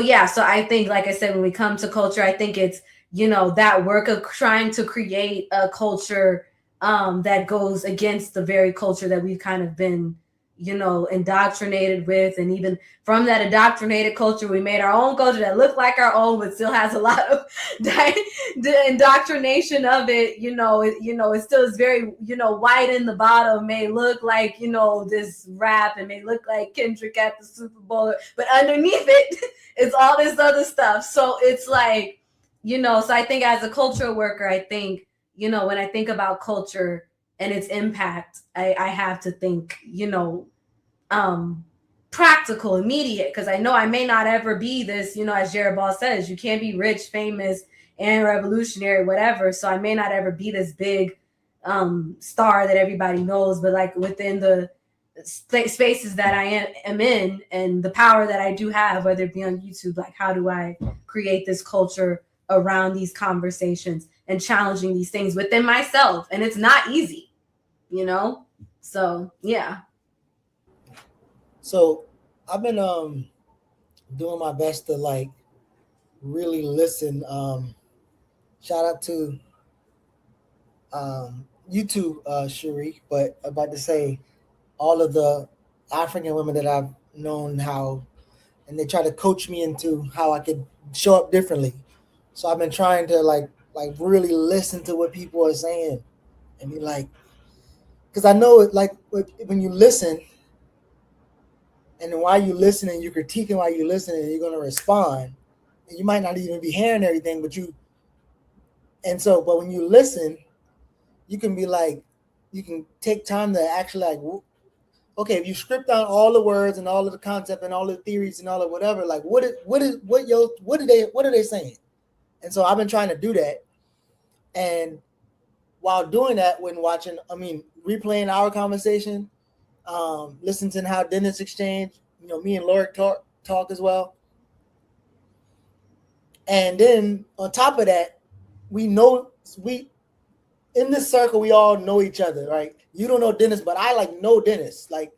yeah, so I think, like I said, when we come to culture, I think it's, you know, that work of trying to create a culture that goes against the very culture that we've kind of been, you know, indoctrinated with. And even from that indoctrinated culture, we made our own culture that looked like our own, but still has a lot of the indoctrination of it. You know, it still is very, you know, white in the bottom, may look like, you know, this rap, and may look like Kendrick at the Super Bowl, but underneath it, it's all this other stuff. So it's like, you know, so I think as a cultural worker, I think, you know, when I think about culture and its impact, I have to think, you know, practical, immediate, because I know I may not ever be this, you know, as Jared Ball says, you can't be rich, famous, and revolutionary, whatever. So I may not ever be this big star that everybody knows, but like within the spaces that I am in, and the power that I do have, whether it be on YouTube, like how do I create this culture around these conversations and challenging these things within myself? And it's not easy, you know? So, yeah. So I've been doing my best to like really listen. Shout out to YouTube, Cherie, but I'm about to say all of the African women that I've known, how, and they try to coach me into how I could show up differently. So I've been trying to like really listen to what people are saying and be like, because I know it, like when you listen, and then while you listening, you're critiquing while you listening, you're gonna respond, and you might not even be hearing everything, but when you listen, you can be like, you can take time to actually like, okay, if you script down all the words and all of the concept and all the theories and all of whatever, like what are they saying? And so I've been trying to do that. And while doing that, when replaying our conversation, listening to how Dennis exchanged, you know, me and Lorik talk as well. And then on top of that, in this circle, we all know each other, right? You don't know Dennis, but I like know Dennis. Like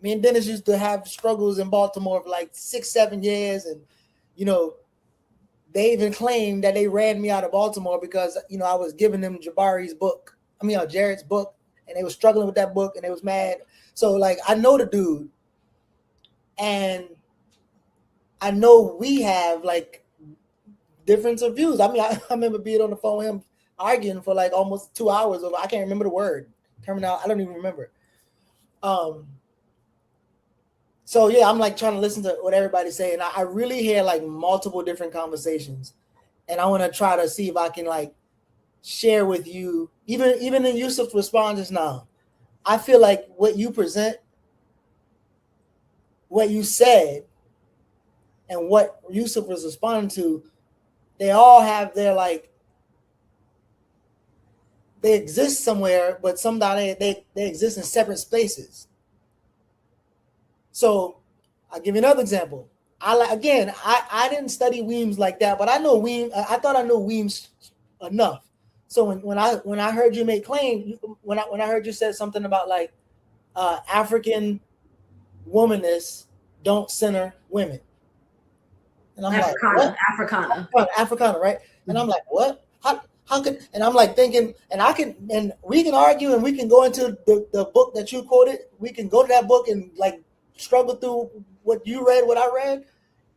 me and Dennis used to have struggles in Baltimore for like 6-7 years. And, you know, they even claimed that they ran me out of Baltimore because, you know, I was giving them Jared's book, and they were struggling with that book and they was mad. So like, I know the dude, and I know we have like difference of views. I mean, I remember being on the phone with him arguing for like almost 2 hours over, I can't remember the word terminal. I don't even remember. So yeah, I'm like trying to listen to what everybody's saying. I really hear like multiple different conversations, and I want to try to see if I can like share with you, even in Yusef's responses now. I feel like what you present, what you said, and what Yusef was responding to, they all have their like, they exist somewhere, but sometimes they exist in separate spaces. So I'll give you another example. I didn't study Weems like that, but I know Weems. I thought I knew Weems enough. So when I heard you make claim, when I heard you said something about like African womanness don't center women, and I'm Africana, like, what? Africana, right? And I'm like, what? How could? And I'm like thinking, and we can argue, and we can go into the book that you quoted. We can go to that book and like struggle through what you read, what I read,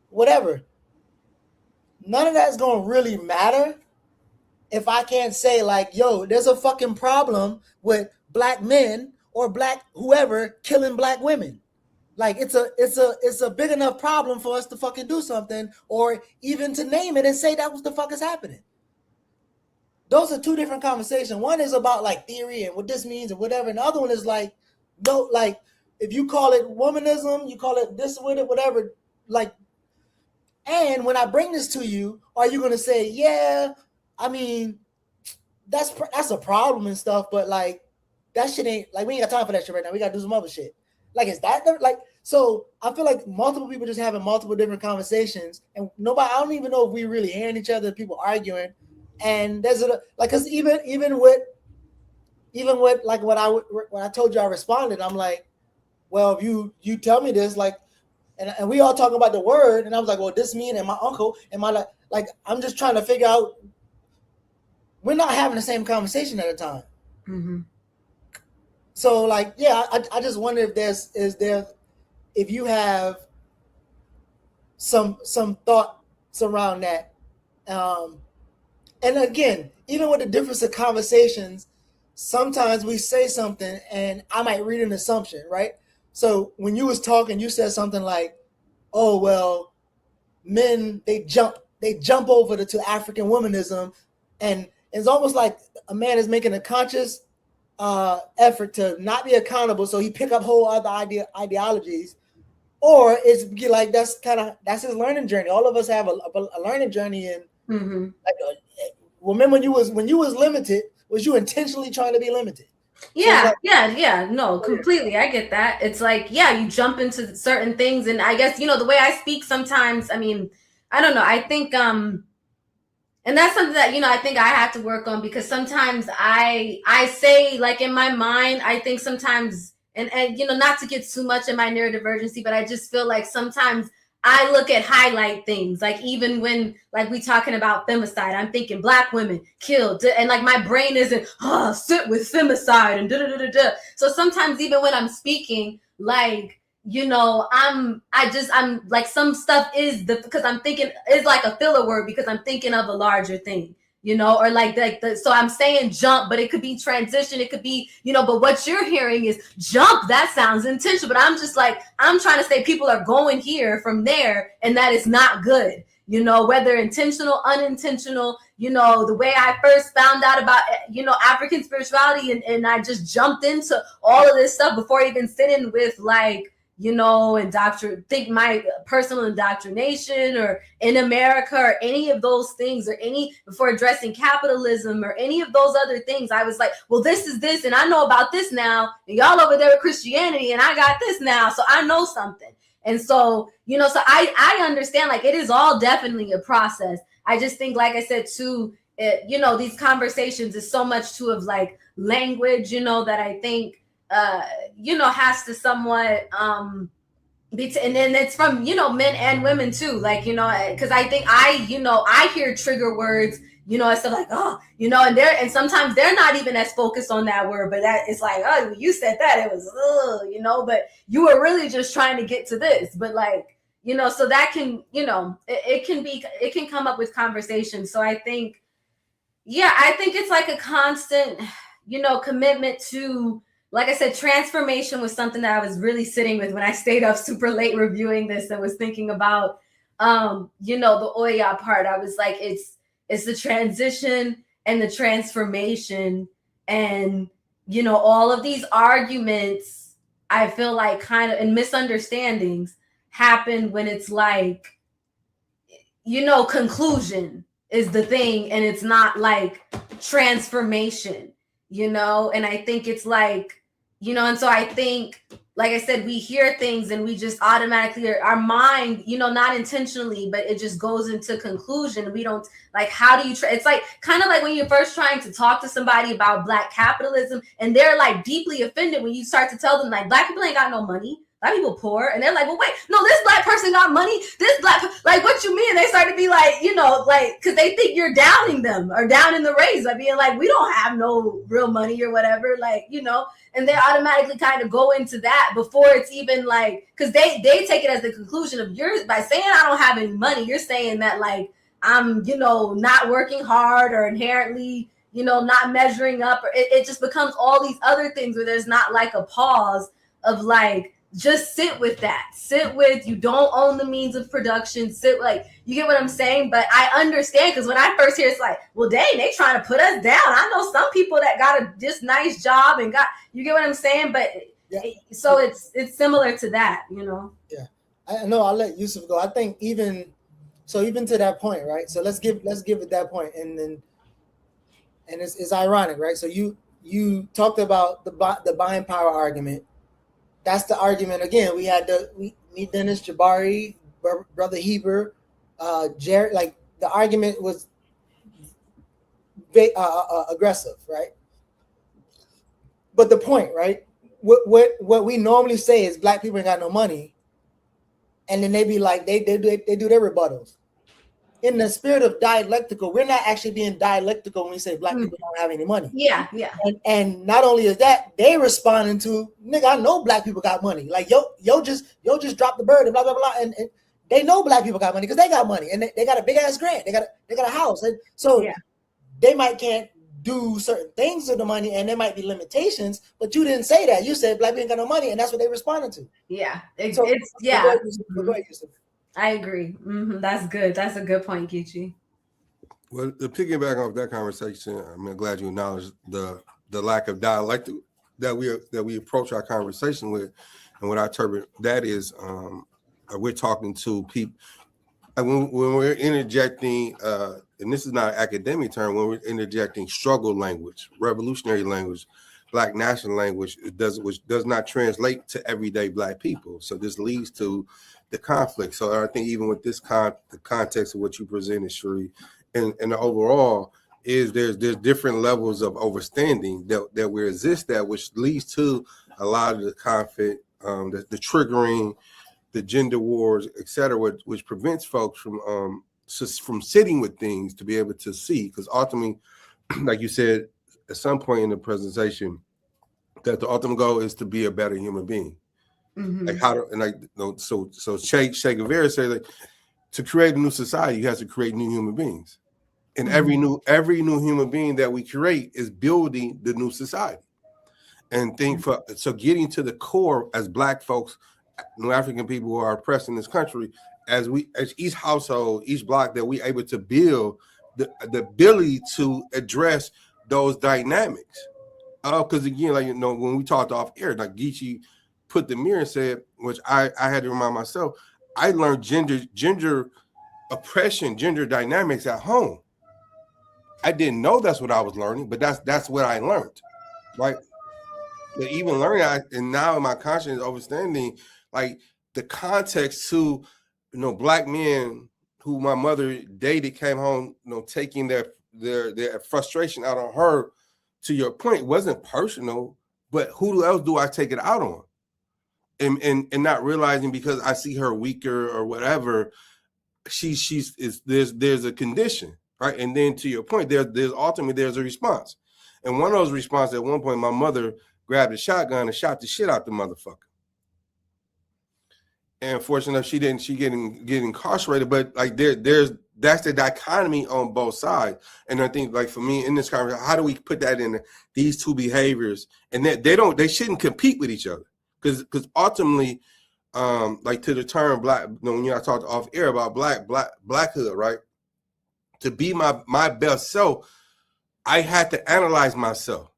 whatever. None of that's gonna really matter if I can't say like, yo, there's a fucking problem with black men or black whoever killing black women. Like it's a big enough problem for us to fucking do something, or even to name it and say that was the fuck is happening. Those are two different conversations. One is about like theory and what this means and whatever, and the other one is like, no, like if you call it womanism, you call it this with it, whatever, like. And when I bring this to you, are you gonna say, yeah, I mean, that's a problem and stuff, but like that shit ain't like we ain't got time for that shit right now. We gotta do some other shit. Like, is that like so? I feel like multiple people just having multiple different conversations, and nobody. I don't even know if we really hearing each other. People arguing, and there's a like because even with like when I told you I responded, I'm like, well, if you tell me this, like. And we all talking about the word, and I was like, well, this mean and my uncle and my like I'm just trying to figure out. We're not having the same conversation at a time. Mm-hmm. So like, yeah, I just wonder if you have some thoughts around that. And again, even with the difference of conversations, sometimes we say something and I might read an assumption, right? So when you was talking, you said something like, "Oh well, men they jump over to African womanism," and it's almost like a man is making a conscious effort to not be accountable, so he pick up whole other ideologies, or it's like that's his learning journey. All of us have a learning journey, and like, remember when you was limited, was you intentionally trying to be limited? Yeah, so yeah, no, completely. I get that. It's like, yeah, you jump into certain things, and I guess, the way I speak sometimes, I mean, I don't know. I think, and that's something that, I think I have to work on, because sometimes I say, like, in my mind, I think sometimes, and not to get too much in my neurodivergency, but I just feel like sometimes I look at highlight things, like even when like we talking about femicide, I'm thinking Black women killed, and like my brain isn't sit with femicide and da. So sometimes even when I'm speaking, like I'm like some stuff is because I'm thinking is like a filler word because I'm thinking of a larger thing. Or so I'm saying jump, but it could be transition. It could be, but what you're hearing is jump. That sounds intentional, but I'm just like, I'm trying to say people are going here from there, and that is not good. Whether intentional, unintentional, the way I first found out about, African spirituality and I just jumped into all of this stuff before even sitting with like, think my personal indoctrination or in America or any of those things or before addressing capitalism or any of those other things, I was like, well, this is this, and I know about this now, and y'all over there with Christianity, and I got this now, so I know something. And so, so I understand, like, it is all definitely a process. I just think, like I said, too, these conversations is so much too of like language, that I think has to somewhat be and then it's from men and women too, like because I think I hear trigger words and stuff like and sometimes they're not even as focused on that word, but that it's like, oh, you said that, it was but you were really just trying to get to this, but like so that can it can come up with conversation. So I think it's like a constant commitment to, like I said, transformation was something that I was really sitting with when I stayed up super late reviewing this and was thinking about, the Oya part. I was like, it's the transition and the transformation, and, all of these arguments, I feel like kind of, and misunderstandings happen when it's like, conclusion is the thing, and it's not like transformation, and I think it's like, and so I think, like I said, we hear things and we just automatically, our mind, not intentionally, but it just goes into conclusion. We don't, like, how do you it's like kind of like when you're first trying to talk to somebody about Black capitalism and they're like deeply offended when you start to tell them like Black people ain't got no money, Black people poor, and they're like, well, wait, no, this Black person got money, this Black, like, what you mean? They start to be like, like, because they think you're downing them or down in the race by being like, we don't have no real money or whatever, like, and they automatically kind of go into that before it's even like, because they take it as the conclusion of yours by saying I don't have any money, you're saying that like I'm, not working hard or inherently, not measuring up, or it just becomes all these other things where there's not like a pause of like, just sit with that. Sit with, you don't own the means of production. Sit, like, you get what I'm saying? But I understand, because when I first hear, it's like, well, dang, they trying to put us down. I know some people that got this nice job and got, you get what I'm saying? But So it's similar to that, you know. Yeah, I know. I'll let Yusef go. I think even to that point, right? So let's give it that point, and it's ironic, right? So you talked about the buying power argument. That's the argument again. We had me, Dennis, Jabari, Brother Heber, Jared. Like the argument was aggressive, right? But the point, right? What we normally say is black people ain't got no money, and then they be like they do their rebuttals. In the spirit of dialectical, we're not actually being dialectical when we say black people don't have any money. Yeah. And not only is that, they responding to, nigga, I know black people got money. Like yo just dropped the bird and blah blah blah. And they know black people got money because they got money and they got a big ass grant. They got a house. And so they might can't do certain things with the money and there might be limitations, but you didn't say that. You said black people ain't got no money, and that's what they responded to. Yeah. Go ahead, Yusef. I agree. That's good. That's a good point, Geechee. Well, to piggyback off that conversation, I'm glad you acknowledged the lack of dialectic that we approach our conversation with, and what I interpret that is we're talking to people when we're interjecting, and this is not an academic term, when we're interjecting struggle language, revolutionary language, Black national language, which does not translate to everyday Black people. So this leads to the conflict. So I think even with this the context of what you presented, Cherie, and the overall is there's different levels of overstanding that we resist that, which leads to a lot of the conflict, the triggering, the gender wars, et cetera, which prevents folks from sitting with things to be able to see. Because ultimately, like you said at some point in the presentation, that the ultimate goal is to be a better human being. Like how to, and like so Che Guevara said, like, to create a new society, you have to create new human beings, and every new human being that we create is building the new society. And so getting to the core as Black folks, new African people who are oppressed in this country, as each household, each block, that we able to build the ability to address those dynamics. Because again, like, you know, when we talked off air, like Geechee put the mirror and said, which I had to remind myself, I learned gender oppression, gender dynamics at home. I didn't know that's what I was learning, but that's what I learned, right? But even learning, and now in my conscience, understanding like the context to, you know, Black men who my mother dated came home, you know, taking their frustration out on her. To your point, it wasn't personal, but who else do I take it out on? And not realizing because I see her weaker or whatever, there's a condition, right? And then to your point, there's ultimately there's a response. And one of those responses, at one point, my mother grabbed a shotgun and shot the shit out the motherfucker. And fortunately, she get incarcerated, but like that's the dichotomy on both sides. And I think, like, for me in this conversation, how do we put that in these two behaviors? And that they shouldn't compete with each other, because ultimately, like, to the term Black, you know, when I talked off air about Blackhood, right? To be my best self, I had to analyze myself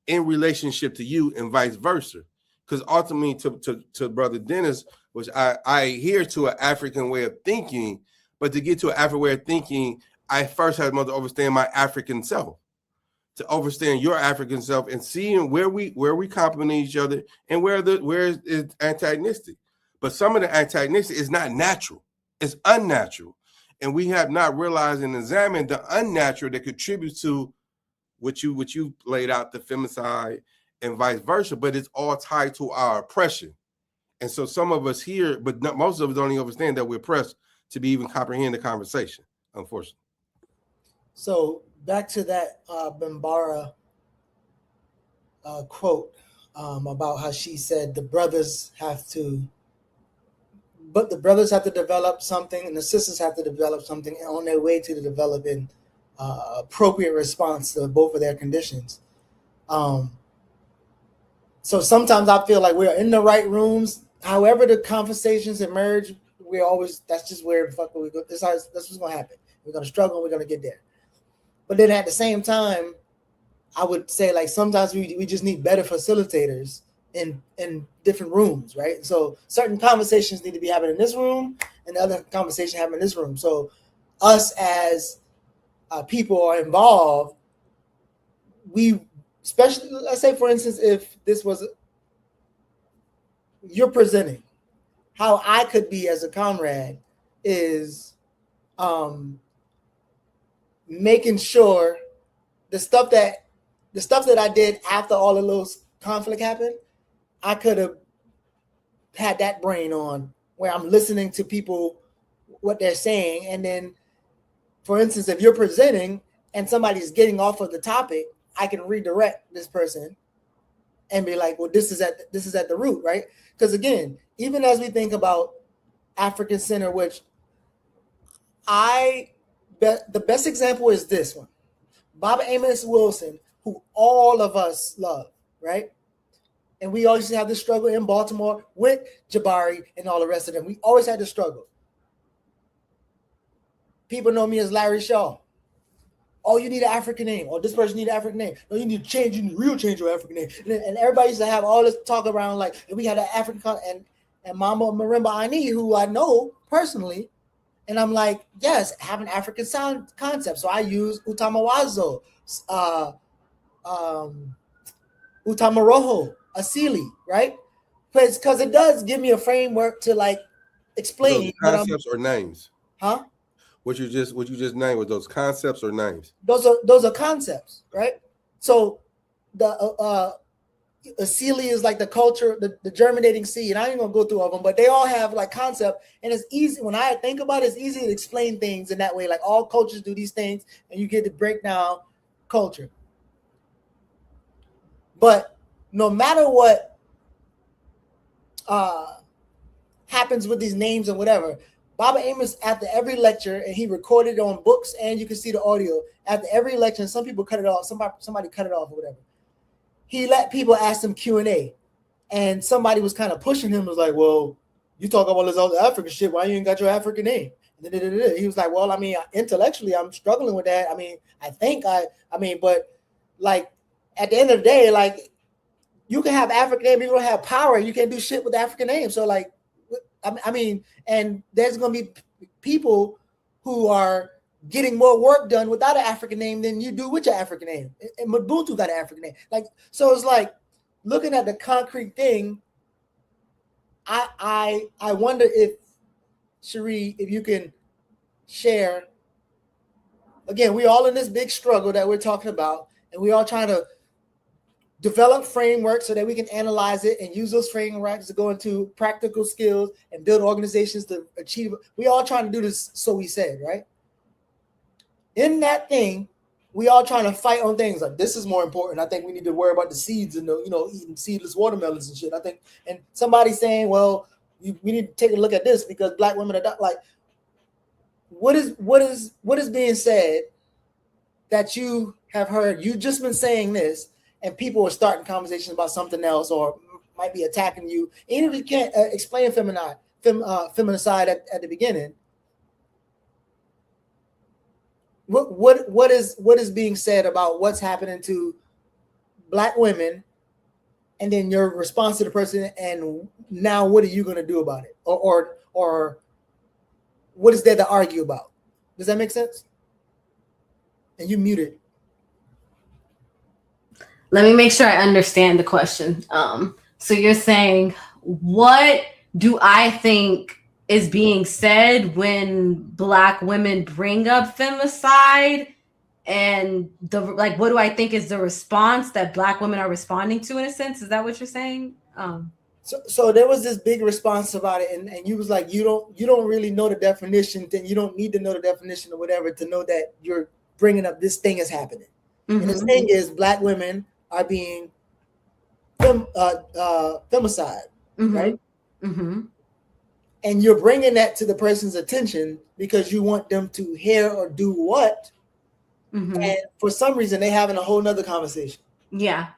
in relationship to you and vice versa. Because ultimately, to Brother Dennis, which I adhere to an African way of thinking, but to get to an African way of thinking, I first had to understand my African self, to understand your African self, and seeing where we complement each other and where it's antagonistic. But some of the antagonistic is not natural; it's unnatural, and we have not realized and examined the unnatural that contributes to what you laid out, the femicide and vice versa. But it's all tied to our oppression, and so some of us here, but most of us don't even understand that we're oppressed to be even comprehend the conversation, unfortunately. So back to that Bambara quote about how she said the brothers have to develop something and the sisters have to develop something on their way to developing appropriate response to both of their conditions. So sometimes I feel like we're in the right rooms. However the conversations emerge, that's just where the fuck we go. That's what's gonna happen. We're gonna struggle. We're gonna get there. But then at the same time, I would say, like, sometimes we just need better facilitators in different rooms, right? So certain conversations need to be happening in this room, and the other conversation happen in this room. So us as people are involved, we, especially, let's say for instance, if this was you're presenting, how I could be as a comrade is making sure the stuff that I did after all of those conflict happened, I could have had that brain on where I'm listening to people, what they're saying. And then, for instance, if you're presenting and somebody's getting off of the topic, I can redirect this person and be like, well, this is at the root, right? Because again, even as we think about African Center, which the best example is this one, Baba Amos Wilson, who all of us love, right? And we always have this struggle in Baltimore with Jabari and all the rest of them. We always had this struggle. People know me as Larry Shaw. Oh, you need an African name. Or this person need an African name. No, you need to change. You need to change your African name. And everybody used to have all this talk around like, and we had an African and Mama Marimba Ani, who I know personally. And I'm like, yes, have an African sound concept. So I use Utamawazo, Utamaroho, Asili, right? Because it does give me a framework to like explain. Those concepts or names? Huh? What you just named, were those concepts or names? Those are concepts, right? So the Asili is like the culture, the germinating seed. And I ain't gonna go through all of them, but they all have like concept, and it's easy when I think about it. It's easy to explain things in that way. Like all cultures do these things, and you get to break down culture. But no matter what happens with these names and whatever, Baba Amos, after every lecture, and he recorded it on books, and you can see the audio after every lecture. And some people cut it off. Somebody cut it off or whatever. He let people ask him Q&A, and somebody was kind of pushing him. Was like, "Well, you talk about this other African shit. Why you ain't got your African name?" And he was like, "Well, I mean, intellectually, I'm struggling with that. I mean, but like at the end of the day, like you can have African name, you don't have power. You can't do shit with the African name. So like, I mean, and there's gonna be people who are getting more work done without an African name than you do with your African name. And Mobutu got an African name. Like, so it's like looking at the concrete thing. I wonder if Cherie, if you can share. Again, we're all in this big struggle that we're talking about, and we're all trying to develop frameworks so that we can analyze it and use those frameworks to go into practical skills and build organizations to achieve. We all trying to do this, so we said, right? In that thing, we all trying to fight on things like this is more important. I think we need to worry about the seeds and eating seedless watermelons and shit. I think, and somebody saying, well, we need to take a look at this because Black women are like, what is being said that you have heard? You just been saying this, and people are starting conversations about something else or might be attacking you. Even if you can't explain feminicide at the beginning. What is being said about what's happening to Black women, and then your response to the person, and now what are you going to do about it, or what is there to argue about? Does that make sense? And you muted. Let me make sure I understand the question. So you're saying, what do I think is being said when Black women bring up femicide, and what do I think is the response that Black women are responding to, in a sense? Is that what you're saying? So there was this big response about it, and you was like, you don't really know the definition, then you don't need to know the definition or whatever to know that you're bringing up this thing is happening. Mm-hmm. And the thing is, Black women are being femicide, mm-hmm. right? Mm-hmm. And you're bringing that to the person's attention because you want them to hear or do what? Mm-hmm. And for some reason, they're having a whole nother conversation. Yeah.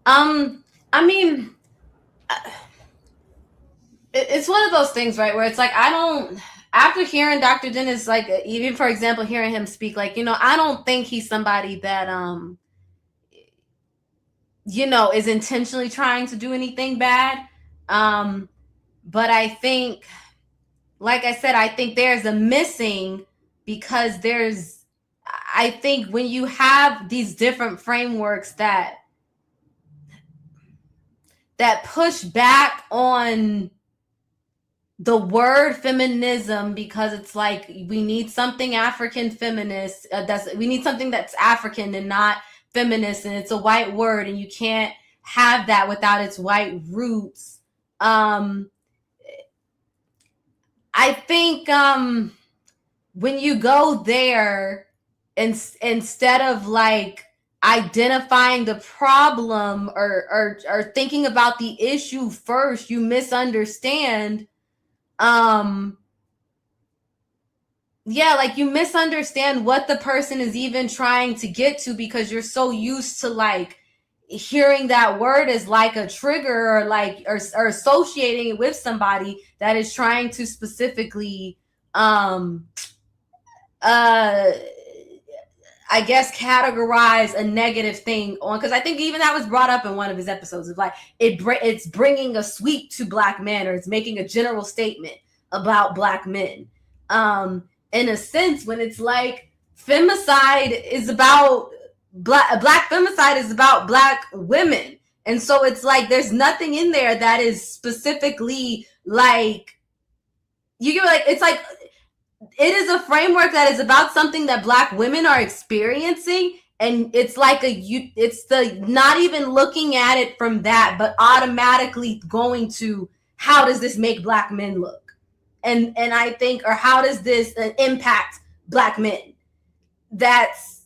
I mean, it's one of those things, right? Where it's like, after hearing Dr. Dennis, like, even for example, hearing him speak, like, I don't think he's somebody that is intentionally trying to do anything bad. But I think, like I said, I think there's a missing, because I think when you have these different frameworks that push back on the word feminism, because it's like we need something African feminist, we need something that's African and not feminist, and it's a white word, and you can't have that without its white roots. I think when you go there, instead of like identifying the problem or thinking about the issue first, you misunderstand. You misunderstand what the person is even trying to get to, because you're so used to like hearing that word as like a trigger, or like or associating it with somebody that is trying to specifically I guess categorize a negative thing on, because I think even that was brought up in one of his episodes of like it's bringing a sweep to Black men, or it's making a general statement about Black men. In a sense, when it's like femicide is about Black femicide is about Black women, and so it's like there's nothing in there that is specifically like it's like it is a framework that is about something that Black women are experiencing, and it's like it's the not even looking at it from that, but automatically going to how does this make Black men look, and I think, or how does this impact Black men? That's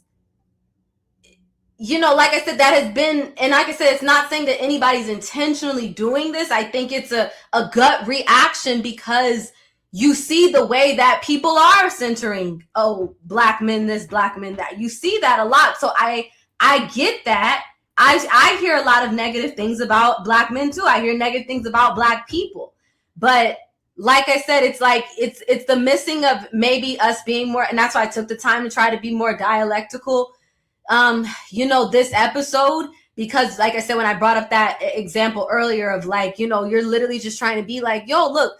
like I said, that has been, and like I said, it's not saying that anybody's intentionally doing this. I think it's a gut reaction, because you see the way that people are centering, Black men this, Black men that. You see that a lot. So I get that. I hear a lot of negative things about Black men too. I hear negative things about Black people. But like I said, it's like it's the missing of maybe us being more, and that's why I took the time to try to be more dialectical. This episode, because like I said, when I brought up that example earlier of like, you're literally just trying to be like, yo, look,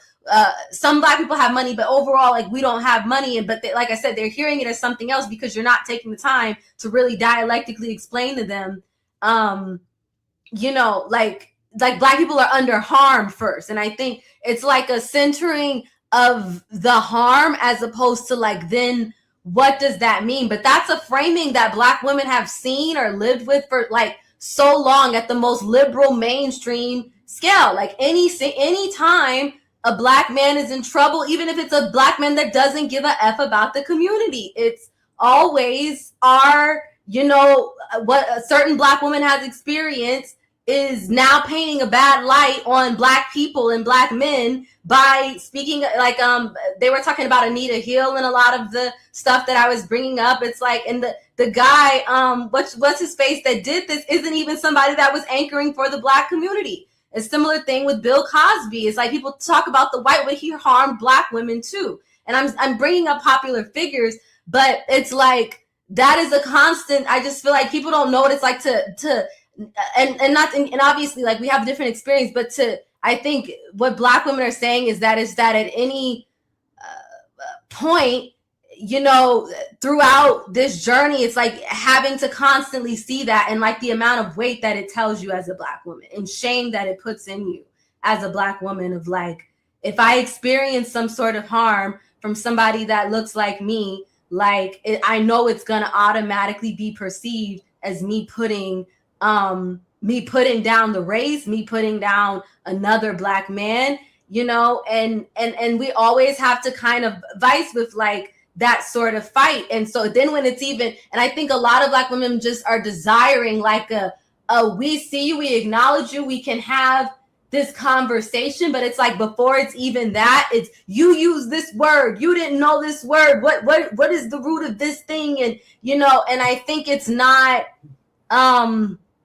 some Black people have money, but overall, like, we don't have money. But like I said, they're hearing it as something else, because you're not taking the time to really dialectically explain to them, like Black people are under harm first. And I think it's like a centering of the harm, as opposed to like, then what does that mean? But that's a framing that Black women have seen or lived with for like so long at the most liberal mainstream scale. Like any time a Black man is in trouble, even if it's a Black man that doesn't give a F about the community, it's always what a certain Black woman has experienced is now painting a bad light on Black people and Black men by speaking, like they were talking about Anita Hill and a lot of the stuff that I was bringing up. It's like, and the guy, what's his face that did this isn't even somebody that was anchoring for the Black community. A similar thing with Bill Cosby. It's like people talk about the white, but he harmed Black women too. And I'm bringing up popular figures, but it's like that is a constant. I just feel like people don't know what it's like to and obviously, like, we have different experience, but I think what Black women are saying is that at any point, throughout this journey, it's like having to constantly see that, and like the amount of weight that it tells you as a Black woman, and shame that it puts in you as a Black woman, of like, if I experience some sort of harm from somebody that looks like me, like I know it's gonna automatically be perceived as me putting down the race, me putting down another Black man, and we always have to kind of vice with like that sort of fight. And so then when it's even, and I think a lot of Black women just are desiring like we see you, we acknowledge you, we can have this conversation, but it's like before it's even that, it's you use this word, you didn't know this word, what is the root of this thing? And and I think it's not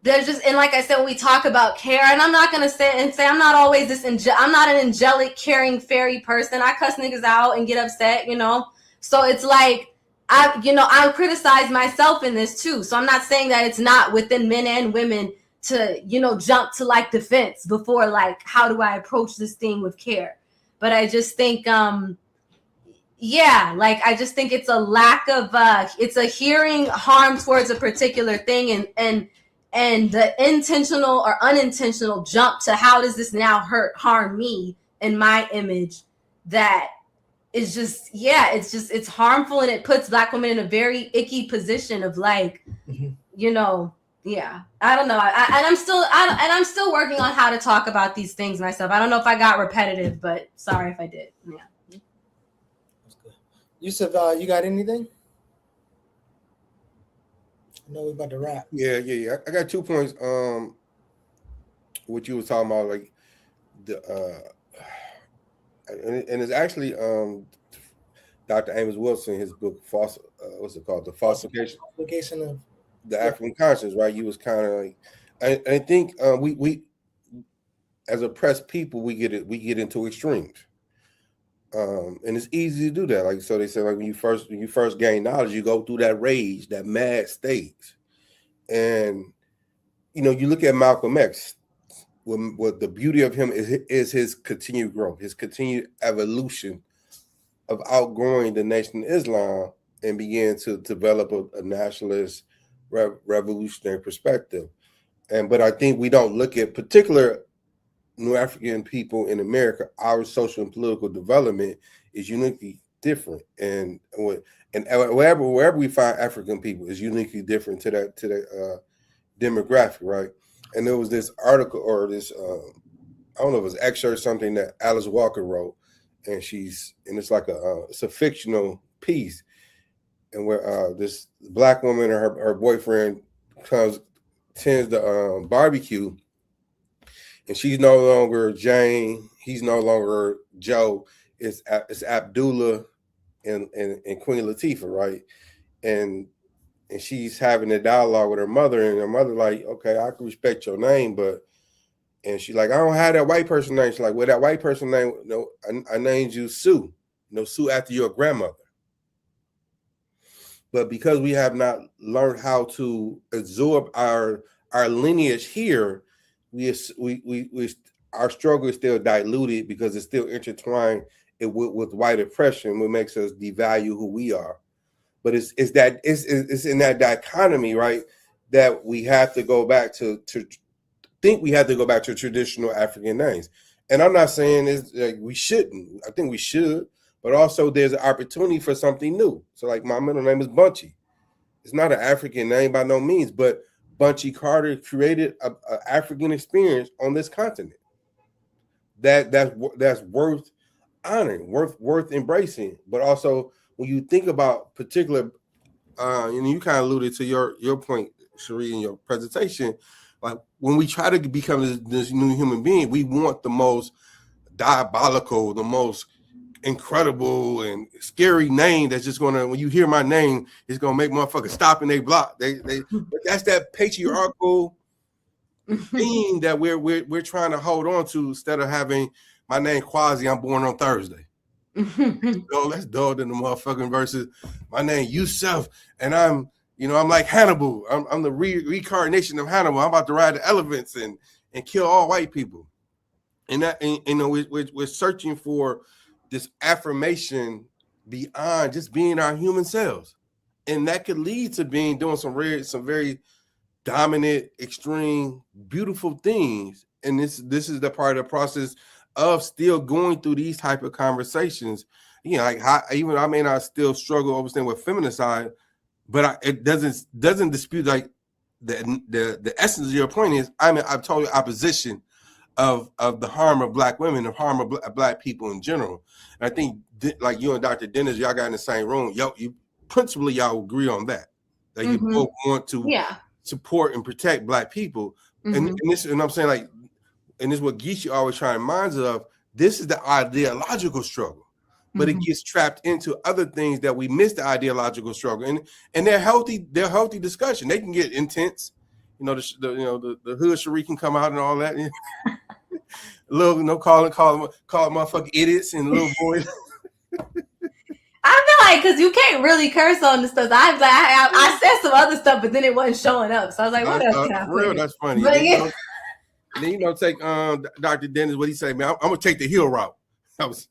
there's just, and like I said, when we talk about care, and I'm not gonna say I'm not always I'm not an angelic, caring, fairy person. I cuss niggas out and get upset, So it's like I criticize myself in this too. So I'm not saying that it's not within men and women jump to like defense before like, how do I approach this thing with care? But I just think, I just think it's a lack of, it's a hearing harm towards a particular thing and the intentional or unintentional jump to how does this now harm me and my image, that is just, it's harmful, and it puts Black women in a very icky position of like, I don't know. I'm still working on how to talk about these things myself. I don't know if I got repetitive, but sorry if I did. Yeah. That's good. Yusef, you got anything? I know we're about to wrap. Yeah. I got 2 points. What you was talking about, like the and it's actually Dr. Amos Wilson, his book, what's it called? The Falsification of the African Conscience, right? You was kind of like, I think we as oppressed people, we get into extremes, and it's easy to do that. Like, so they say, like, when you first gain knowledge, you go through that rage, that mad stage, and you look at Malcolm X. What the beauty of him is his continued growth, his continued evolution of outgrowing the Nation of Islam and began to develop a nationalist revolutionary perspective. But I think we don't look at particular New African people in America. Our social and political development is uniquely different, and wherever we find African people is uniquely different to that demographic, right? And there was this article or this I don't know if it was excerpt or something that Alice Walker wrote, and it's like it's a fictional piece, and where this Black woman and her boyfriend tends the barbecue, and she's no longer Jane, he's no longer Joe, it's Abdullah and Queen Latifah, right? And she's having a dialogue with her mother, and her mother like, okay, I can respect your name, and she's like, I don't have that white person name. She's like, well, that white person name, no, I named you Sue, Sue after your grandmother. But because we have not learned how to absorb our lineage here, our struggle is still diluted because it's still intertwined with white oppression, what makes us devalue who we are. But it's in that dichotomy, right, that we have to go back to traditional African names. And I'm not saying it's like we shouldn't. I think we should, but also there's an opportunity for something new. So like my middle name is Bunchy. It's not an African name by no means, but Bunchy Carter created an African experience on this continent. That's worth honoring, worth embracing, but also when you think about particular, and you kind of alluded to your point, Cherie, in your presentation, like when we try to become this new human being, we want the most diabolical, the most incredible and scary name that's just gonna, when you hear my name, it's gonna make motherfuckers stop in their block. They that's that patriarchal thing that we're trying to hold on to instead of having my name Quasi, I'm born on Thursday. That's dull than the motherfucking versus my name Yusef, and I'm like Hannibal. I'm the reincarnation of Hannibal. I'm about to ride the elephants and kill all white people. And that, we're searching for this affirmation beyond just being our human selves, and that could lead to doing some very dominant, extreme, beautiful things. And this is the part of the process of still going through these type of conversations. Like even I may not still struggle understand with Femicide, but it doesn't dispute like the essence of your point is I'm totally opposition of the harm of Black women, the harm of Black people in general. And I think like you and Dr. Dennis, y'all got in the same room. Y'all agree on that. Like you both want to support and protect Black people. And I'm saying like, and this is what Geechee always trying to remind us of. This is the ideological struggle, but it gets trapped into other things that we miss the ideological struggle. And they're healthy discussion. They can get intense. The hood Cherie can come out and all that. Little, calling motherfucking idiots and little boys. I feel like because you can't really curse on the stuff. I said some other stuff, but then it wasn't showing up. So I was like, what else can I For put real, in? that's funny. But Then take Dr. Dennis. What he say, man? I'm gonna take the hill route. That was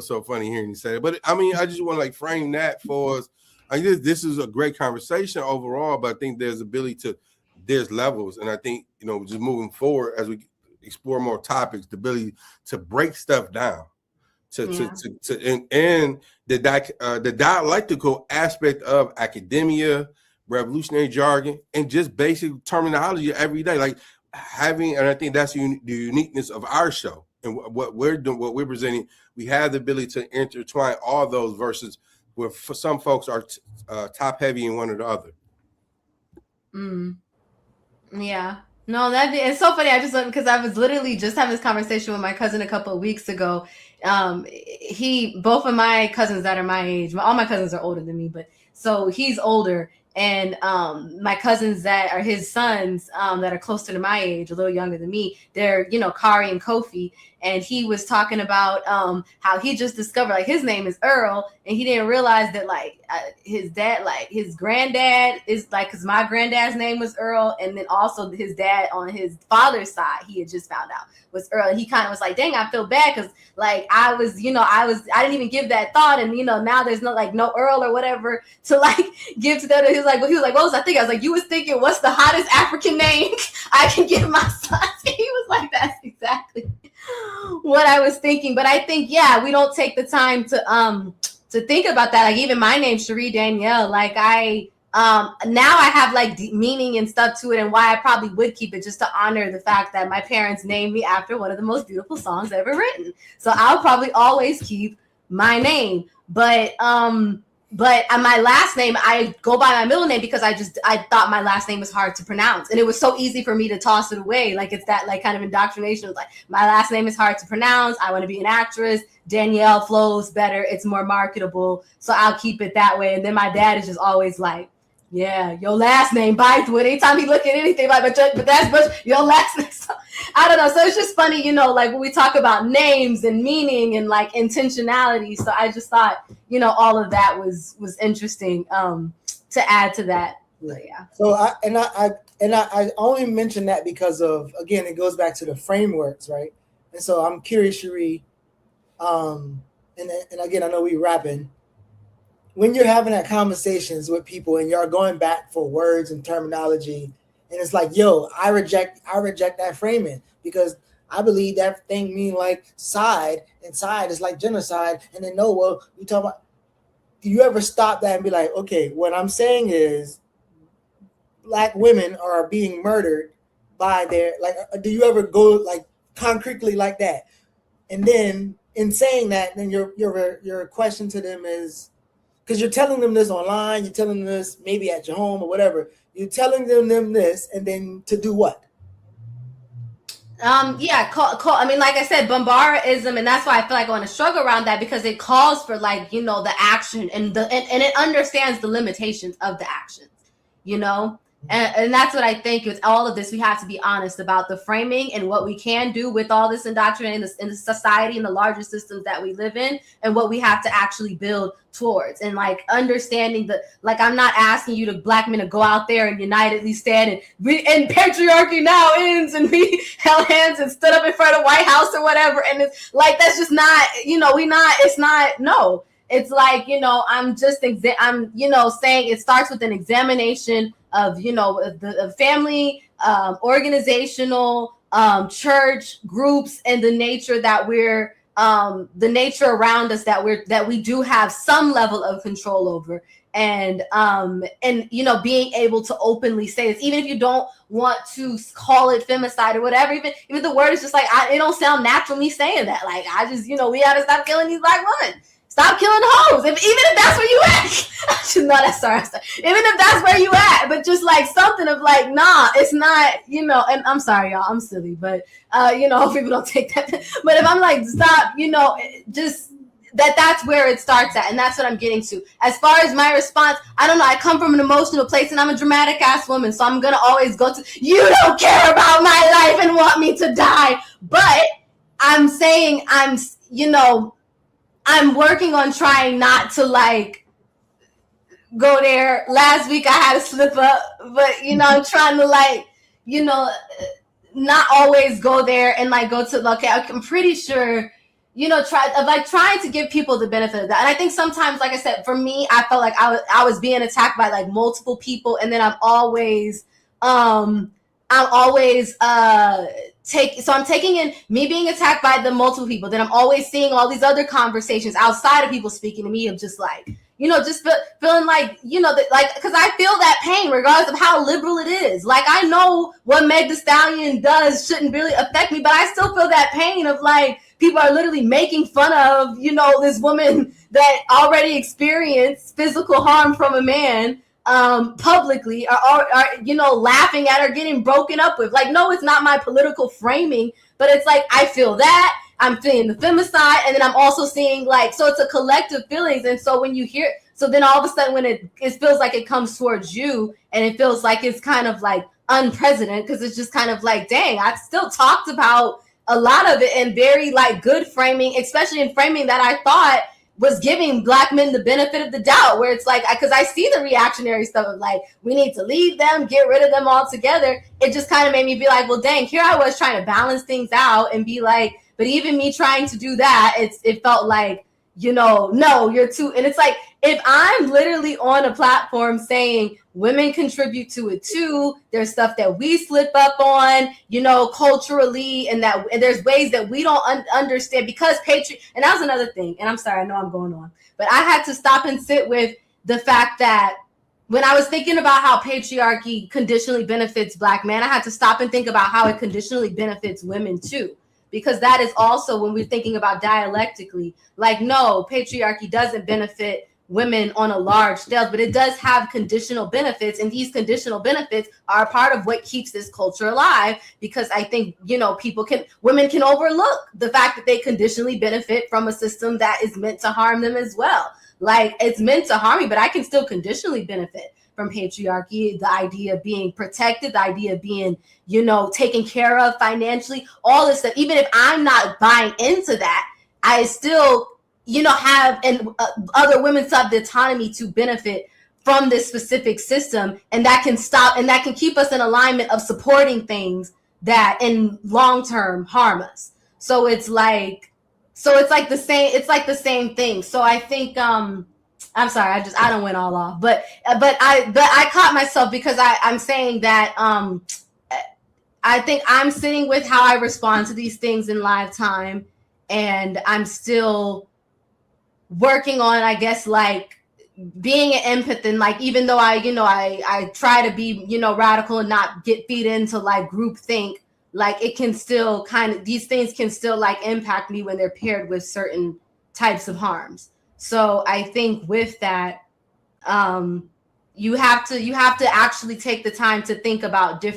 so funny hearing you say it. But I mean, I just want to like frame that for us. I mean, this is a great conversation overall, but I think there's levels, and I think just moving forward as we explore more topics, the ability to break stuff down, and the dialectical aspect of academia, revolutionary jargon, and just basic terminology every day, like having, and I think that's the uniqueness of our show and what we're doing, what we're presenting. We have the ability to intertwine all those verses where for some folks are top heavy in one or the other. Yeah. No, it's so funny. I just went because I was literally just having this conversation with my cousin a couple of weeks ago. Both of my cousins that are my age, all my cousins are older than me, but so he's older. And my cousins that are his sons that are closer to my age, a little younger than me, they're, Kari and Kofi. And he was talking about how he just discovered, like, his name is Earl. And he didn't realize that, like, his dad, like, his granddad is, like, because my granddad's name was Earl. And then also his dad on his father's side, he had just found out was Earl. And he kind of was like, dang, I feel bad because, like, I didn't even give that thought. And, now there's no Earl or whatever to, like, give to them. He was like, what was I thinking? I was like, you was thinking, what's the hottest African name I can give my son? He was like, that's exactly what I was thinking. But I think, yeah, we don't take the time to think about that. Like, even my name, Cherie Danielle, like now I have like deep meaning and stuff to it, and why I probably would keep it, just to honor the fact that my parents named me after one of the most beautiful songs ever written. So I'll probably always keep my name. But my last name, I go by my middle name because I thought my last name was hard to pronounce, and it was so easy for me to toss it away. Like, it's that like kind of indoctrination. Like, my last name is hard to pronounce. I want to be an actress. Danielle flows better. It's more marketable. So I'll keep it that way. And then my dad is just always like, yeah, your last name bites with it. Anytime he look at anything, like, but that's your last name. So, I don't know. So it's just funny, like when we talk about names and meaning and like intentionality. So I just thought, all of that was interesting to add to that. But yeah. So I only mention that because of, again, it goes back to the frameworks, right? And so I'm curious, Cherie, and again, I know we rapping. When you're having that conversations with people and you're going back for words and terminology, and it's like, yo, I reject that framing because I believe that thing mean like side, and side is like genocide. And then no, well, you talk about. Do you ever stop that and be like, okay, what I'm saying is, Black women are being murdered by their, like? Do you ever go like concretely like that? And then in saying that, then your question to them is, because you're telling them this online, you're telling them this maybe at your home or whatever. You're telling them this, and then to do what? Yeah, I mean, like I said, bombardism, and that's why I feel like I want to struggle around that, because it calls for like, the action and it understands the limitations of the actions, And that's what I think with all of this. We have to be honest about the framing and what we can do with all this indoctrination in the society and the larger systems that we live in, and what we have to actually build towards. And like understanding I'm not asking you Black men to go out there and unitedly stand and patriarchy now ends, and we held hands and stood up in front of the White House or whatever. And it's like, that's just not, no. It's like, I'm saying it starts with an examination of, the family, organizational, church groups, and the nature that we're, the nature around us that we do have some level of control over. And being able to openly say this, even if you don't want to call it femicide or whatever, even the word is just like, it don't sound natural me saying that. Like, I just, we gotta stop killing these Black women. Stop killing hoes. Even if that's where you at. No, that's sorry. Even if that's where you at, but just like something of like, nah, it's not, and I'm sorry, y'all, I'm silly, but, people don't take that. But if I'm like, stop, just that's where it starts at. And that's what I'm getting to. As far as my response, I don't know. I come from an emotional place, and I'm a dramatic ass woman. So I'm going to always go to, you don't care about my life and want me to die. But I'm saying I'm working on trying not to like go there. Last week I had to slip up, but you know, I'm trying to like, you know, not always go there and like go to, okay, I'm pretty sure, you know, trying to give people the benefit of that. And I think sometimes, like I said, for me, I felt like I was being attacked by like multiple people, and then I'm always I'm taking in me being attacked by the multiple people. Then I'm always seeing all these other conversations outside of people speaking to me of just like, you know, just feeling like, you know, that like, because I feel that pain regardless of how liberal it is. Like, I know what Meg Thee Stallion does shouldn't really affect me, but I still feel that pain of like, people are literally making fun of, you know, this woman that already experienced physical harm from a man publicly, are you know, laughing at her getting broken up with. Like, no, it's not my political framing, but it's like, I feel that. I'm feeling the femicide, and then I'm also seeing like, so it's a collective feelings. And so when you hear, so then all of a sudden when it feels like it comes towards you, and it feels like it's kind of like unprecedented, because it's just kind of like, dang, I've still talked about a lot of it in very like good framing, especially in framing that I thought was giving Black men the benefit of the doubt, where it's like, because I see the reactionary stuff of like, we need to leave them, get rid of them altogether. It just kind of made me be like, well, dang, here I was trying to balance things out and be like, but even me trying to do that, it felt like, you know, no, you're too. And it's like, if I'm literally on a platform saying women contribute to it too, there's stuff that we slip up on, you know, culturally, and there's ways that we don't understand because and that was another thing. And I'm sorry, I know I'm going on, but I had to stop and sit with the fact that when I was thinking about how patriarchy conditionally benefits Black men, I had to stop and think about how it conditionally benefits women too. Because that is also, when we're thinking about dialectically, like, no, patriarchy doesn't benefit women on a large scale, but it does have conditional benefits. And these conditional benefits are a part of what keeps this culture alive. Because I think, you know, women can overlook the fact that they conditionally benefit from a system that is meant to harm them as well. Like, it's meant to harm me, but I can still conditionally benefit from patriarchy, the idea of being protected, the idea of being, you know, taken care of financially, all this stuff. Even if I'm not buying into that, I still, you know, have other women still have the autonomy to benefit from this specific system, and that can stop, and that can keep us in alignment of supporting things that in long term harm us. So it's like the same thing. So I think I'm sorry, I don't went all off, but I caught myself because I'm saying that I think I'm sitting with how I respond to these things in live time, and I'm still working on, I guess, like being an empath, and like, even though I try to be, you know, radical and not feed into like group think, like it can still these things can still like impact me when they're paired with certain types of harms. So I think with that, you have to actually take the time to think about the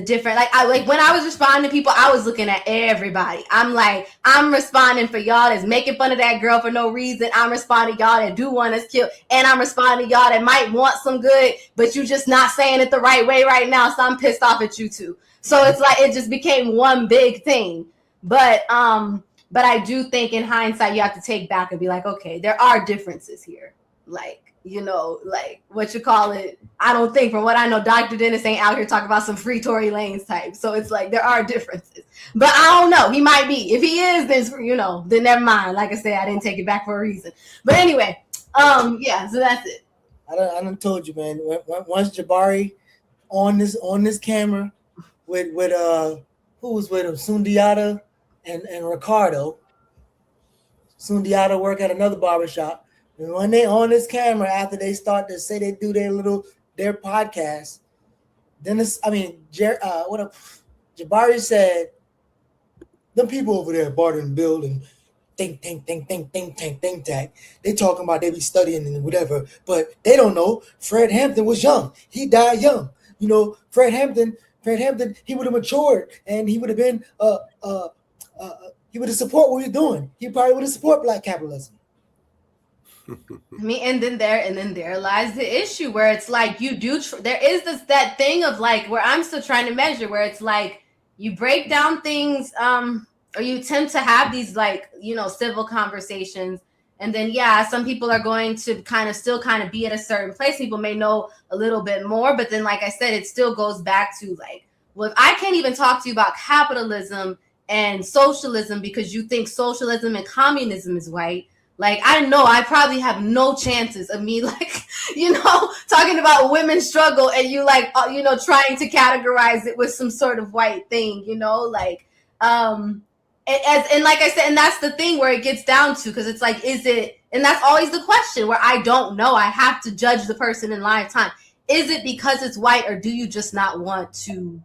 different, like when I was responding to people, I was looking at everybody. I'm like, I'm responding for y'all that's making fun of that girl for no reason. I'm responding to y'all that do want us killed. And I'm responding to y'all that might want some good, but you just not saying it the right way right now. So I'm pissed off at you too. So it's like, it just became one big thing. But I do think in hindsight, you have to take back and be like, okay, there are differences here. Like, you know, like what you call it. I don't think, from what I know, Dr. Dennis ain't out here talking about some free Tory Lanez type. So it's like, there are differences, but I don't know. He might be. If he is, then, you know, then never mind. Like I said, I didn't take it back for a reason. But anyway, yeah, so that's it. I done told you, man. Once Jabari on this camera with who was with him? Sundiata and Ricardo. Sundiata work at another barbershop. And when they on this camera, after they start to say they do their podcast, Jabari said, them people over there, Barter and Bill and think tank. They talking about they be studying and whatever, but they don't know Fred Hampton was young. He died young. You know, Fred Hampton, he would have matured and he would have been he would have support what we're doing. He probably would have support Black capitalism. I mean, and then there lies the issue where it's like you do. There is that thing of like where I'm still trying to measure where it's like you break down things. or you attempt to have these like, you know, civil conversations. And then, yeah, some people are going to still be at a certain place. People may know a little bit more, but then, like I said, it still goes back to like, well, if I can't even talk to you about capitalism and socialism because you think socialism and communism is white, like, I know I probably have no chances of me, like, you know, talking about women's struggle and you like, you know, trying to categorize it with some sort of white thing, you know, like, and like I said, and that's the thing where it gets down to, because it's like, is it, and that's always the question where I don't know. I have to judge the person in live time. Is it because it's white, or do you just not want to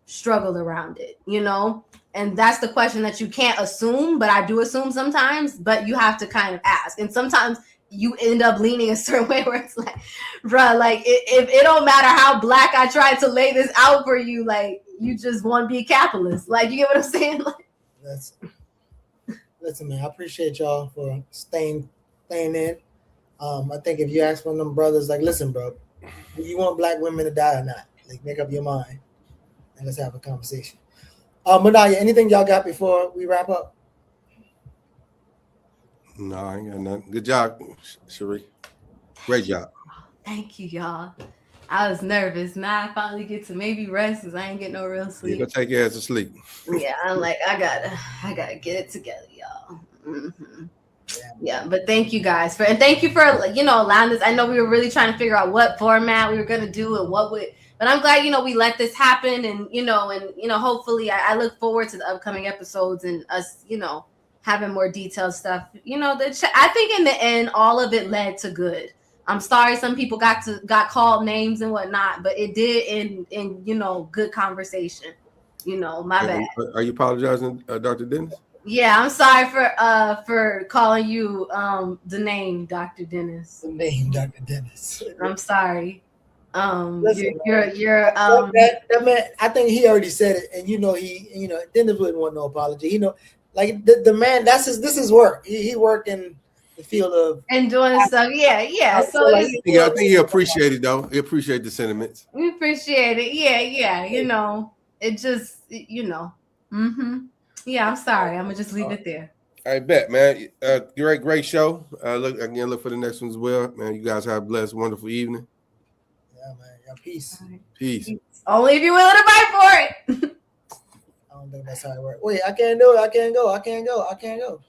struggle around it, you know? And that's the question that you can't assume, but I do assume sometimes, but you have to kind of ask. And sometimes you end up leaning a certain way where it's like, bruh, like, if it don't matter how black I try to lay this out for you, like, you just want to be a capitalist. Like, you get what I'm saying? Like, listen, man, I appreciate y'all for staying in. I think if you ask one of them brothers, like, listen, bro, do you want black women to die or not? Like, make up your mind and let's have a conversation. Manaya, anything y'all got before we wrap up? No, I ain't got nothing. Good job, Cherie. Great job. Thank you, y'all. I was nervous. Now I finally get to maybe rest because I ain't getting no real sleep. You're gonna take your ass to sleep. Yeah, I'm like, I gotta get it together, y'all. Mm-hmm. Yeah, but thank you guys and thank you for, you know, allowing this. I know we were really trying to figure out what format we were gonna do and but I'm glad, you know, we let this happen, and you know, hopefully I look forward to the upcoming episodes and us, you know, having more detailed stuff. You know, I think in the end, all of it led to good. I'm sorry some people got called names and whatnot, but it did in you know, good conversation. You know, my bad. Are you apologizing, Dr. Dennis? Yeah, I'm sorry for calling you the name Dr. Dennis. The name Dr. Dennis. I'm sorry. Listen, you're that man, I think he already said it, and you know, Dennis wouldn't want no apology. You know, like the man, this is his work. He worked in the field of and doing stuff. Yeah. So I think he appreciate it though. He appreciate the sentiments. We appreciate it. Yeah. You know, it just, you know. Yeah, I'm sorry. I'm gonna just leave it there. I bet, man. Great show. Look for the next one as well, man. You guys have a blessed, wonderful evening. Yeah, man. Yeah, peace. Peace. Only if you're willing to fight for it. I don't think that's how it works. Wait, I can't do it. I can't go.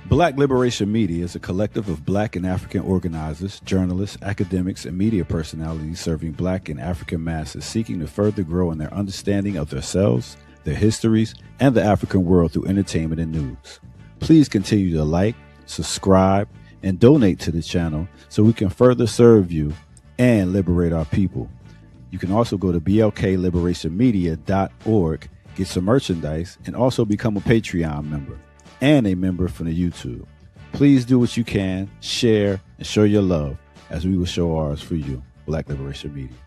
Black Liberation Media is a collective of Black and African organizers, journalists, academics, and media personalities serving Black and African masses seeking to further grow in their understanding of themselves, their histories, and the African world through entertainment and news. Please continue to like, subscribe, and donate to the channel so we can further serve you and liberate our people. You can also go to blkliberationmedia.org, get some merchandise, and also become a Patreon member and a member from the YouTube. Please do what you can, share, and show your love as we will show ours for you. Black Liberation Media.